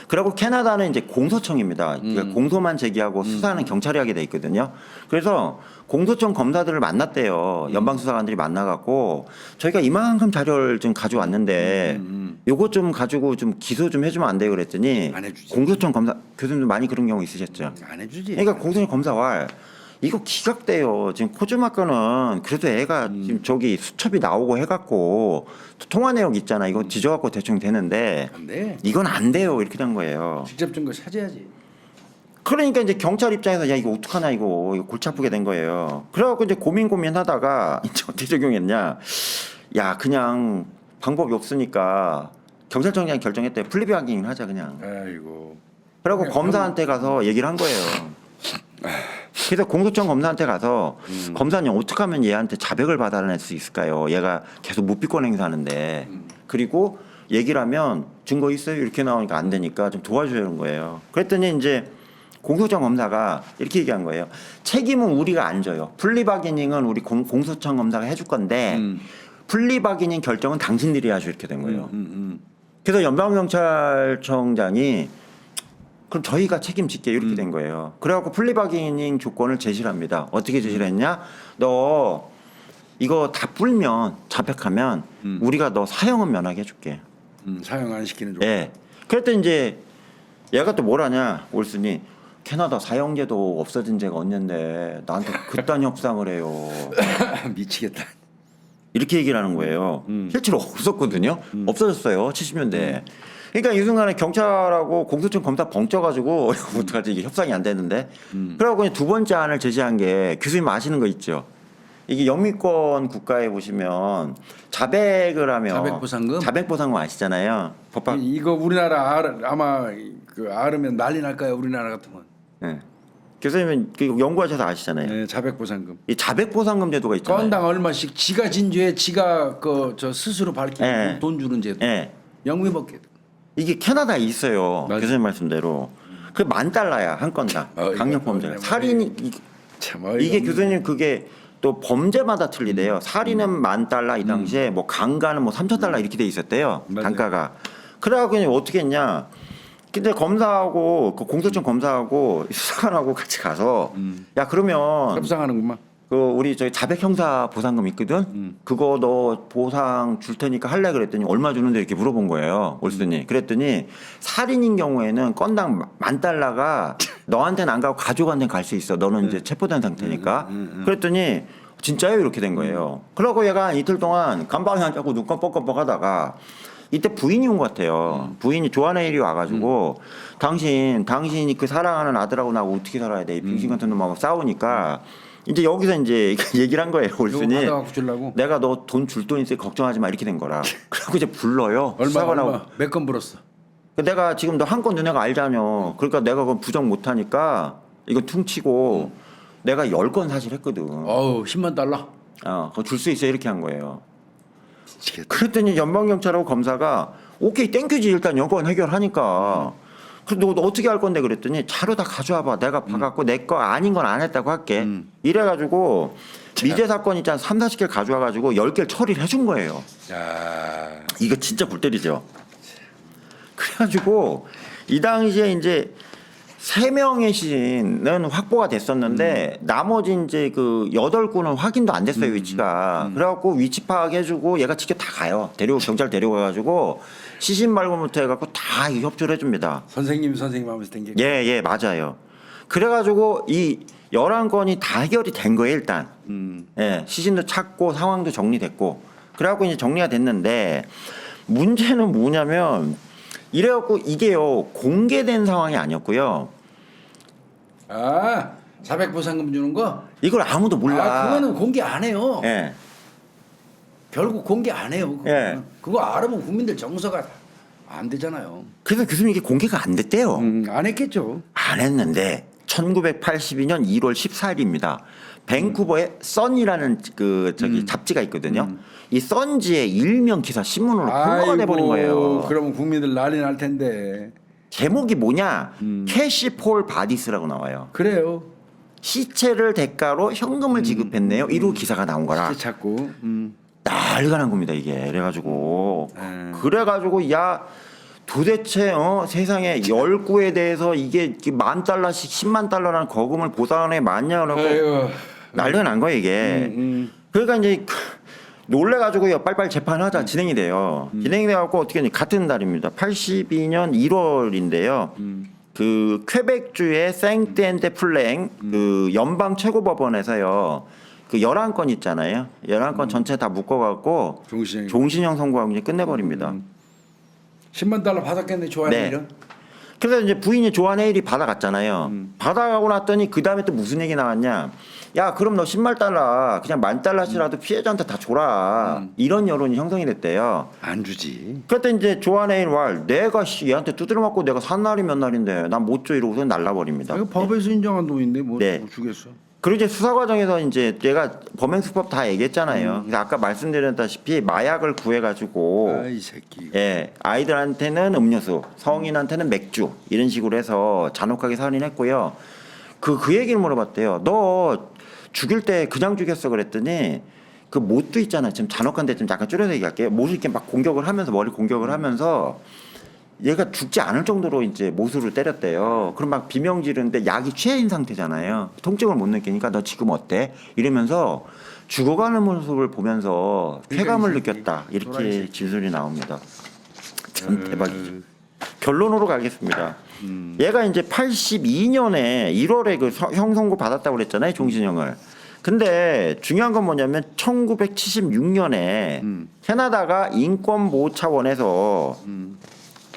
그리고 캐나다는 이제 공소청입니다. 그러니까 공소만 제기하고 수사는 경찰이 하게 돼 있거든요. 그래서 공소청 검사들을 만났대요. 연방 수사관들이 만나갖고 저희가 이만큼 자료를 좀 가져왔는데 요거 좀 가지고 좀 기소 좀 해주면 안 돼요 그랬더니 안 해주지. 공소청 검사 교수님도 많이 그런 경우 있으셨죠. 안 해주지. 그러니까 공소청 검사와 이거 기각돼요. 지금 코즈마 거는 그래도 애가 지금 저기 수첩이 나오고 해갖고 통화 내역 있잖아. 이거 뒤져갖고 대충 되는데 안 돼. 이건 안 돼요. 이렇게 된 거예요. 직접 증거 찾아야지. 그러니까 이제 경찰 입장에서 야 이거 어떡하나 이거 골치 아프게 된 거예요. 그래갖고 이제 고민하다가 이제 어떻게 적용했냐. 야 그냥 방법이 없으니까 경찰청장이 결정했대. 플리바깅 하자 그냥. 아이고. 그래갖고 검사한테 가서 얘기를 한 거예요. 그래서 공소청 검사한테 가서 검사님 어떻게 하면 얘한테 자백을 받아낼 수 있을까요? 얘가 계속 무비권 행사하는데 그리고 얘기를 하면 증거 있어요? 이렇게 나오니까 안 되니까 좀 도와주는 거예요. 그랬더니 이제 공소청 검사가 이렇게 얘기한 거예요. 책임은 우리가 안 져요. 플리바기닝은 우리 공소청 검사가 해줄 건데 플리바기닝 결정은 당신들이 하죠. 이렇게 된 거예요. 그래서 연방경찰청장이 그럼 저희가 책임질게 이렇게 된 거예요. 그래갖고 플리바기닝 조건을 제시를 합니다. 어떻게 제시를 했냐? 너 이거 다 불면 자백하면 우리가 너 사형은 면하게 해줄게. 사형 안 시키는 조. 예. 그랬더니 이제 얘가 또 뭘 하냐? 올슨이 캐나다 사형제도 없어진 지가 언젠데 나한테 그딴 협상을 해요. 미치겠다. 이렇게 얘기를 하는 거예요. 실제로 없었거든요. 없어졌어요. 70년대. 그러니까 이 순간에 경찰하고 공소청 검사 벙쪄가지고 어떡하지 이게 협상이 안 되는데. 그래갖고 두 번째 안을 제시한 게 교수님 아시는 거 있죠. 이게 영미권 국가에 보시면 자백을 하면 자백보상금? 자백보상금 아시잖아요. 법학. 이거 우리나라 아마 그 알으면 난리 날 거야 우리나라 같으면. 네. 교수님은 그 연구하셔서 아시잖아요. 네, 자백보상금. 이 자백보상금 제도가 있잖아요. 건당 얼마씩 지가 진 죄에 지가 그 저 스스로 밝히고 네. 돈 주는 제도. 네. 영미법계. 이게 캐나다에 있어요. 맞아. 교수님 말씀대로. 그 $10,000야 한 건당. 강력 범죄. 살인이 참 이게 교수님 그게 또 범죄마다 틀리대요. 살인은 $10,000 이 당시에 뭐 강간은 뭐 $3,000 이렇게 돼 있었대요. 맞아요. 단가가. 그래갖고 이제 어떻게 했냐? 근데 검사하고 그 공소장 검사하고 수사관하고 같이 가서 야 그러면 협상하는구만. 그 우리 저기 자백 형사 보상금 있거든. 그거 너 보상 줄 테니까 할래 그랬더니 얼마 주는데 이렇게 물어본 거예요. 올슨이. 그랬더니 살인인 경우에는 건당 $10,000가 너한테는 안 가고 가족한테는 갈 수 있어. 너는 이제 체포된 상태니까. 그랬더니 진짜요? 이렇게 된 거예요. 그러고 얘가 이틀 동안 감방에 앉고 눈 껌뻑껌뻑 하다가 이때 부인이 온 것 같아요. 부인이 조아네일이 와가지고 당신이 그 사랑하는 아들하고 나하고 어떻게 살아야 돼? 이 빙신 같은 놈하고 싸우니까 이제 여기서 이제 얘기를 한 거예요. 올슨이. 받아갖고 주려고. 내가 너 돈 줄 돈 있으니 걱정하지 마 이렇게 된 거라. 그러고 이제 불러요. 얼마 몇 건 불었어? 내가 지금 너 한 건 너네가 알자녀. 그러니까 내가 그건 부정 못하니까 이거 퉁치고 내가 10건 사실 했거든. 어우 $100,000. 그거 줄 수 있어 이렇게 한 거예요. 미치겠다. 그랬더니 연방경찰하고 검사가 오케이 땡큐지 일단 여건 해결하니까 그래서 너 어떻게 할 건데 그랬더니 자료 다 가져와봐 내가 봐갖고 내 거 아닌 건 안 했다고 할게 이래가지고 미제 사건 있잖아 30-40개 가져와가지고 10개를 처리를 해준 거예요. 야. 이거 진짜 굴 때리죠. 그래가지고 이 당시에 이제 3명의 시신은 확보가 됐었는데 나머지 이제 그 8구는 확인도 안 됐어요 위치가. 그래갖고 위치 파악해주고 얘가 직접 다 가요. 경찰 데려가가지고 시신 발굴부터 해갖고 다 협조를 해줍니다. 선생님 하면서 댕겨. 예 맞아요. 그래가지고 이 11건이 다 해결이 된 거예요 일단. 예 시신도 찾고 상황도 정리됐고 그래갖고 이제 정리가 됐는데 문제는 뭐냐면 이래갖고 이게요 공개된 상황이 아니었고요. 자백 보상금 주는 거? 이걸 아무도 몰라. 그거는 공개 안 해요. 예. 결국 공개 안 해요. 그거. 예. 그거 알아보면 국민들 정서가 안 되잖아요. 그래서 교수님 이게 공개가 안 됐대요. 안 했겠죠. 안 했는데 1982년 1월 14일입니다. 밴쿠버에 선이라는 그 저기 잡지가 있거든요. 이 선지에 일명 기사 신문으로 보도가 돼버린 거예요. 그러면 국민들 난리 날 텐데. 제목이 뭐냐? 캐시 폴 바디스라고 나와요. 그래요. 시체를 대가로 현금을 지급했네요. 이로 기사가 나온 거라. 시체 찾고. 난리가 난 겁니다 이게. 그래가지고 야 도대체 세상에 10구에 대해서 이게 $10,000씩 100,000달러라는 거금을 보상해 맞냐 그러고 난리가 난 거예요 이게. 그러니까 이제 놀래가지고요 빨리빨리 재판하자 진행이 돼요. 진행이 돼갖고 어떻게 했냐 같은 달입니다. 82년 1월인데요. 그 퀘벡주의 생트앤데플랭 그 연방 최고법원에서요. 그 11건 있잖아요. 11건 전체 다 묶어갖고 종신형 선고하고 이제 끝내버립니다. $100,000 받았겠네 조아네일은. 그래서 이제 부인이 조아네일이 받아갔잖아요. 받아가고 났더니 그 다음에 또 무슨 얘기 나왔냐? 야 그럼 너 $100,000 그냥 $10,000씩이라도 피해자한테 다 줘라. 이런 여론이 형성이 됐대요. 안 주지. 그때 이제 조아네일 왈 내가 얘한테 두드려 맞고 내가 산 날이 몇 날인데 난 못 줘 이러고서 날라버립니다. 이거 법에서 인정한 돈인데 뭐 네. 주겠어. 그리고 이제 수사 과정에서 이제 내가 범행수법 다 얘기했잖아요. 그래서 아까 말씀드렸다시피 마약을 구해가지고 이 새끼. 예, 아이들한테는 음료수, 성인한테는 맥주 이런 식으로 해서 잔혹하게 살인했고요. 그 얘기를 물어봤대요. 너 죽일 때 그냥 죽였어 그랬더니 그 못도 있잖아. 지금 잔혹한데 좀 약간 줄여서 얘기할게요. 못을 이렇게 막 공격을 하면서 머리 공격을 하면서 얘가 죽지 않을 정도로 이제 못으로 때렸대요. 그럼 막 비명 지르는데 약이 취해인 상태잖아요. 통증을 못 느끼니까 너 지금 어때? 이러면서 죽어가는 모습을 보면서 쾌감을 느꼈다. 이렇게 진술이 나옵니다. 참 대박이죠. 결론으로 가겠습니다. 얘가 이제 82년에 1월에 그 형 선고 받았다고 그랬잖아요. 종신형을. 근데 중요한 건 뭐냐면 1976년에 캐나다가 인권보호 차원에서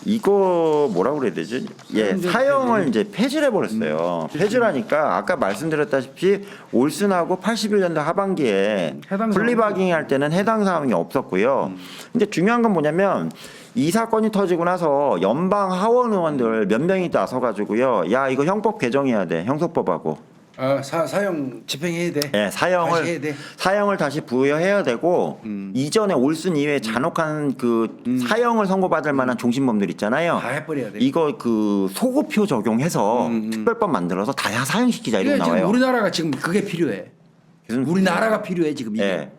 이거 뭐라고 그래야 되지? 예, 사형을 이제 폐지를 해버렸어요. 폐지라니까 아까 말씀드렸다시피 올슨하고 81년도 하반기에 플리바깅 할 때는 해당 사항이 없었고요. 근데 중요한 건 뭐냐면 이 사건이 터지고 나서 연방 하원 의원들 몇 명이 나서가지고요. 야 이거 형법 개정해야 돼. 형소법하고. 사형 집행해야 돼. 예, 다시 해야 돼. 사형을 다시 부여해야 되고 이전에 올슨 이외에 잔혹한 그 사형을 선고받을 만한 종신범들 있잖아요. 다 해버려야 돼. 이거 그 소급표 적용해서 특별법 만들어서 다 사형시키자 이러고 이게 지금 나와요. 우리나라가 지금 그게 필요해. 우리나라가 필요해 지금 이게. 예.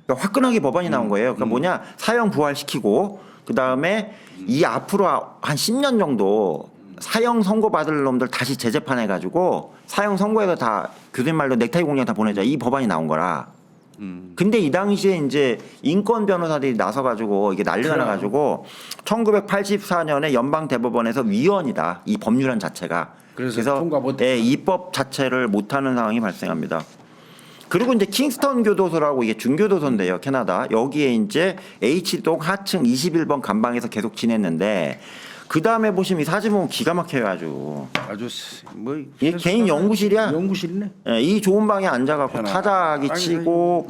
그러니까 화끈하게 법안이 나온 거예요. 그러니까 뭐냐 사형 부활시키고 그 다음에 이 앞으로 한 10년 정도 사형 선고받을 놈들 다시 재재판해가지고 사형 선고해서 다 교수님 말로 넥타이 공장 다 보내자 이 법안이 나온 거라. 근데 이 당시에 이제 인권 변호사들이 나서가지고 이게 난리가 그럼. 나가지고 1984년에 연방 대법원에서 위헌이다 이 법률안 자체가. 그래서 통과 못했다. 예, 입법 자체를 못하는 상황이 발생합니다. 그리고 이제 킹스턴 교도소라고 이게 중교도소인데요, 캐나다. 여기에 이제 H동 하층 21번 감방에서 계속 지냈는데 그 다음에 보시면 이 사진 보면 기가 막혀요 아주. 아주 뭐 이게 개인 연구실이야. 연구실이네. 예, 이 좋은 방에 앉아갖고 편하다. 타자기 아니, 치고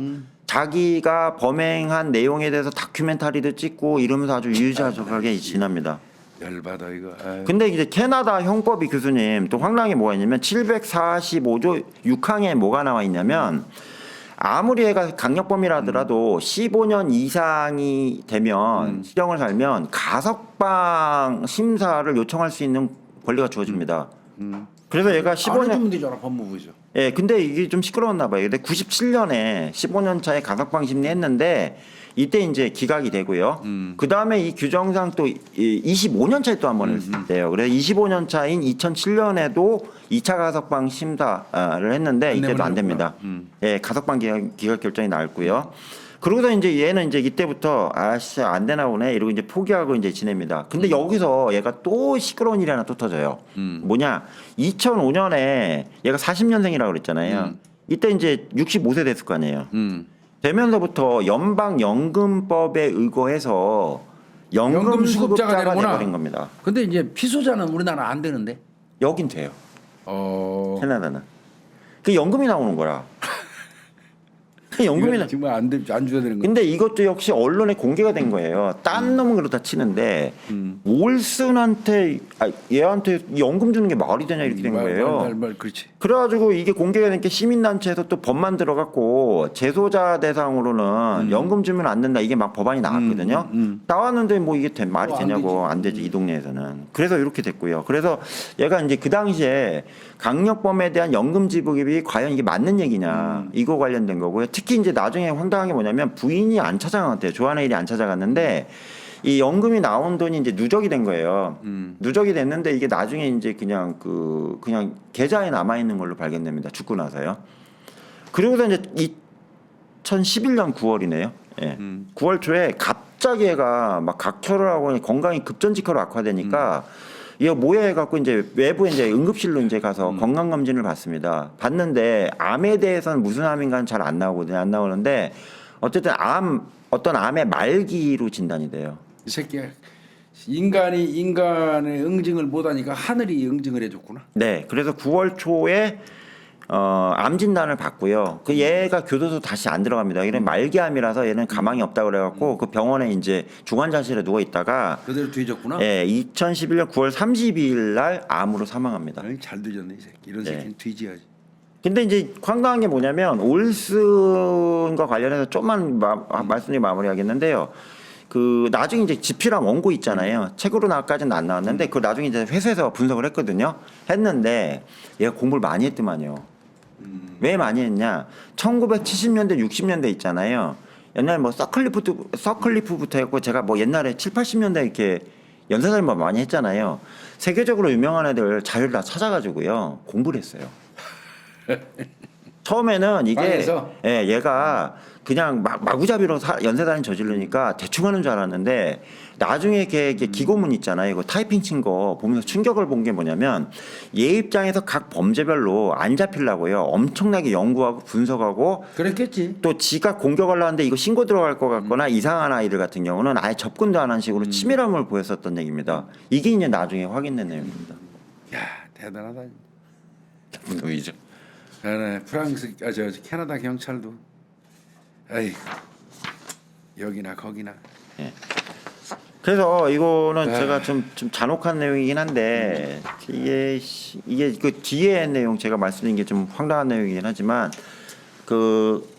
자기가 범행한 내용에 대해서 다큐멘터리도 찍고 이러면서 아주 유유자적하게 지납니다. 열받아 이거. 아유. 근데 이제 캐나다 형법이 교수님 또 황당한 게 뭐가 있냐면 745조 6항에 뭐가 나와 있냐면 아무리 얘가 강력범이라더라도 15년 이상이 되면 실형을 살면 가석방 심사를 요청할 수 있는 권리가 주어집니다. 그래서 얘가 안 15년 해주면 되잖아 법무부에서. 예, 근데 이게 좀 시끄러웠나 봐요. 근데 97년에 15년 차에 가석방 심리했는데 이때 이제 기각이 되고요. 그 다음에 이 규정상 또 25년 차에 또 한 번 했대요. 그래서 25년 차인 2007년에도 2차 가석방 심사를 했는데 이때도 안 됩니다. 예, 가석방 기각 결정이 나왔고요. 그러고서 이제 얘는 이제 이때부터 아씨 안 되나 보네 이러고 이제 포기하고 이제 지냅니다. 근데 여기서 얘가 또 시끄러운 일이 하나 또 터져요. 뭐냐? 2005년에 얘가 40년생이라고 그랬잖아요. 이때 이제 65세 됐을 거 아니에요. 되면서부터 연방연금법에 의거해서 연금 수급자가 되는구나. 돼버린 겁니다. 근데 이제 피소자는 우리나라 안 되는데. 여긴 돼요. 캐나다는. 그 연금이 나오는 거라. 연금이 나. 정말 안 줘야 되는 거. 근데 이것도 역시 언론에 공개가 된 거예요. 딴 놈은 그렇다 치는데 올슨한테 얘한테 연금 주는 게 말이 되냐 이렇게 된 거예요. 말 그렇지. 그래가지고 이게 공개가 된 게 시민단체에서 또 법만 들어갔고 재소자 대상으로는 연금 주면 안 된다 이게 막 법안이 나왔거든요. 나왔는데 뭐 이게 말이 안 되냐고 안 되지 이 동네에서는. 그래서 이렇게 됐고요. 그래서 얘가 이제 그 당시에 강력범에 대한 연금 지급이 과연 이게 맞는 얘기냐 이거 관련된 거고요. 특히 이제 나중에 황당한 게 뭐냐면 부인이 안 찾아갔대요. 조아나 일이 안 찾아갔는데 이 연금이 나온 돈이 이제 누적이 된 거예요. 누적이 됐는데 이게 나중에 이제 그냥 계좌에 남아 있는 걸로 발견됩니다. 죽고 나서요. 그리고서 이제 2011년 9월이네요. 예. 9월 초에 갑자기 얘가 막 각혈을 하고 건강이 급전직하로 악화되니까 얘가 모여해갖고 이제 외부에 이제 응급실로 이제 가서 건강 검진을 받습니다. 받는데 암에 대해서는 무슨 암인가는 잘 안 나오거든요. 안 나오는데 어쨌든 어떤 암의 말기로 진단이 돼요. 이 새끼야 인간이 인간의 응징을 못하니까 하늘이 응징을 해줬구나. 네, 그래서 9월 초에 암 진단을 받고요. 그 얘가 교도소 다시 안 들어갑니다. 얘는 말기암이라서 얘는 가망이 없다 그래갖고 그 병원에 이제 중환자실에 누워 있다가 그대로 뒤졌구나. 예, 2011년 9월 30일 날 암으로 사망합니다. 아니, 잘 뒤졌네 이 새끼. 이런 네. 새끼는 뒤져야지. 근데 이제 황당한 게 뭐냐면 올슨과 관련해서 좀만 말씀드리고 마무리하겠는데요. 그 나중에 이제 집필한 원고 있잖아요. 책으로 나까지는 안 나왔는데 그 나중에 이제 회사에서 분석을 했거든요. 했는데 얘가 공부를 많이 했더만요. 왜 많이 했냐? 1970년대 60년대 있잖아요. 옛날 뭐 서클리프부터 했고 제가 뭐 옛날에 7, 80년대 이렇게 연쇄살인범 많이 했잖아요. 세계적으로 유명한 애들 잘 다 찾아가지고요 공부를 했어요. 처음에는 이게 방에서? 예, 얘가 그냥 마구잡이로 연쇄살인 저지르니까 대충 하는 줄 알았는데 나중에 걔 기고문 있잖아요. 이거 타이핑 친 거 보면서 충격을 본 게 뭐냐면 얘 입장에서 각 범죄별로 안 잡히려고요. 엄청나게 연구하고 분석하고 그랬겠지. 또 지가 공격하려 하는데 이거 신고 들어갈 것 같거나 이상한 아이들 같은 경우는 아예 접근도 안 한 식으로 치밀함을 보였었던 얘기입니다. 이게 이제 나중에 확인된 내용입니다. 야 대단하다. 나쁜 놈이죠. 네, 프랑스 저 캐나다 경찰도 에이 여기나 거기나. 예. 그래서 이거는 제가 좀 잔혹한 내용이긴 한데 이게 그 뒤에 내용 제가 말씀드린 게 좀 황당한 내용이긴 하지만 그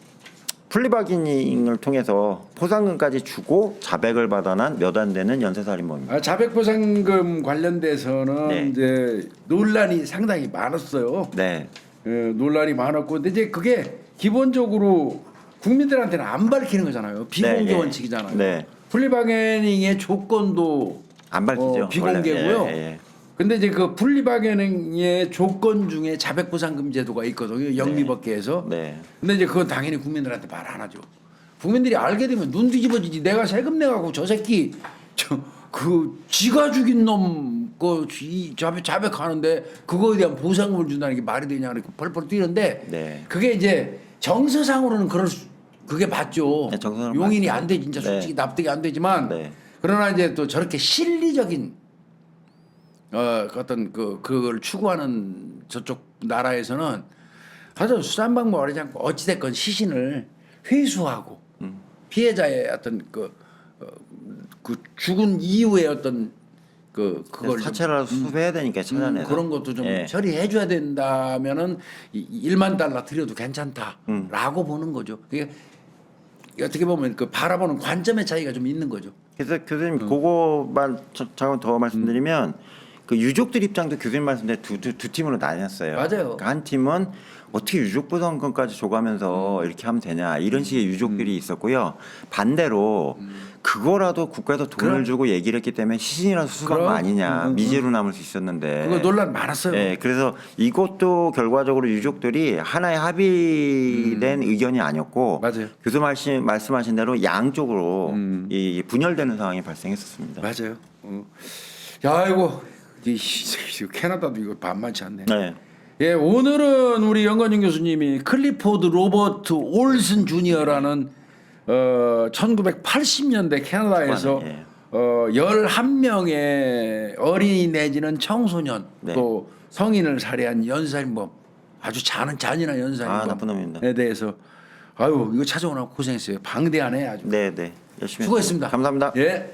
플리바기닝을 통해서 포상금까지 주고 자백을 받아난 몇 안 되는 연쇄살인범입니다. 자백보상금 관련돼서는 네. 이제 논란이 상당히 많았어요. 네, 논란이 많았고, 근데 이제 그게 기본적으로 국민들한테는 안 밝히는 거잖아요. 비공개 네, 원칙이잖아요. 네. 플리바게닝의 조건도 안 밝히죠. 비공개고요. 원래. 예. 근데 이제 그 플리바게닝의 조건 중에 자백보상금 제도가 있거든요. 영미법계에서. 네. 근데 이제 그건 당연히 국민들한테 말 안 하죠. 국민들이 알게 되면 눈 뒤집어지지. 내가 세금 내가고 저 새끼 지가 죽인 놈그 자백하는데 그거에 대한 보상금을 준다는 게 말이 되냐 이렇게 펄펄 뛰는데 네. 그게 이제 정서상으로는 그게 맞죠. 네, 정서는 용인이 맞죠. 안 돼 진짜 솔직히 네. 납득이 안 되지만 네. 그러나 이제 또 저렇게 실리적인 어떤 그걸 추구하는 저쪽 나라에서는 아주 수단 방법을 하지 않고 어찌됐건 시신을 회수하고 피해자의 어떤 그 죽은 이후의 어떤 그걸 사체라도 수습해야 되니까 찾아내서 그런 것도 좀 예. 처리해 줘야 된다면은 1만 달러 드려도 괜찮다라고 보는 거죠. 그게 어떻게 보면 그 바라보는 관점의 차이가 좀 있는 거죠. 그래서 교수님 그거만 잠깐 더 말씀드리면 그 유족들 입장도 교수님 말씀대로 두 팀으로 나뉘었어요. 맞아요. 그러니까 한 팀은 어떻게 유족보상금까지 줘가면서 이렇게 하면 되냐 이런 식의 유족들이 있었고요. 반대로 그거라도 국가에서 돈을 주고 얘기를 했기 때문에 시신이라도 수습한 거 아니냐 미제로 남을 수 있었는데 그거 논란 많았어요. 네, 그래서 이것도 결과적으로 유족들이 하나의 합의된 의견이 아니었고 맞아요. 교수 말씀하신 대로 양쪽으로 이 분열되는 상황이 발생했었습니다. 맞아요. 야 이거 캐나다도 이거 만만치 않네. 네. 예, 오늘은 우리 연관영 교수님이 클리포드 로버트 올슨 주니어라는 1980년대 캐나다에서 예. 11명의 어린이 내지는 청소년 네. 또 성인을 살해한 연쇄살인범 아주 잔인한 연쇄살인범에 나쁜 놈입니다. 대해서 아유 이거 찾아오나 고생했어요. 방대하네 아주. 네, 네. 열심히 수고했습니다. 했습니다. 감사합니다. 예.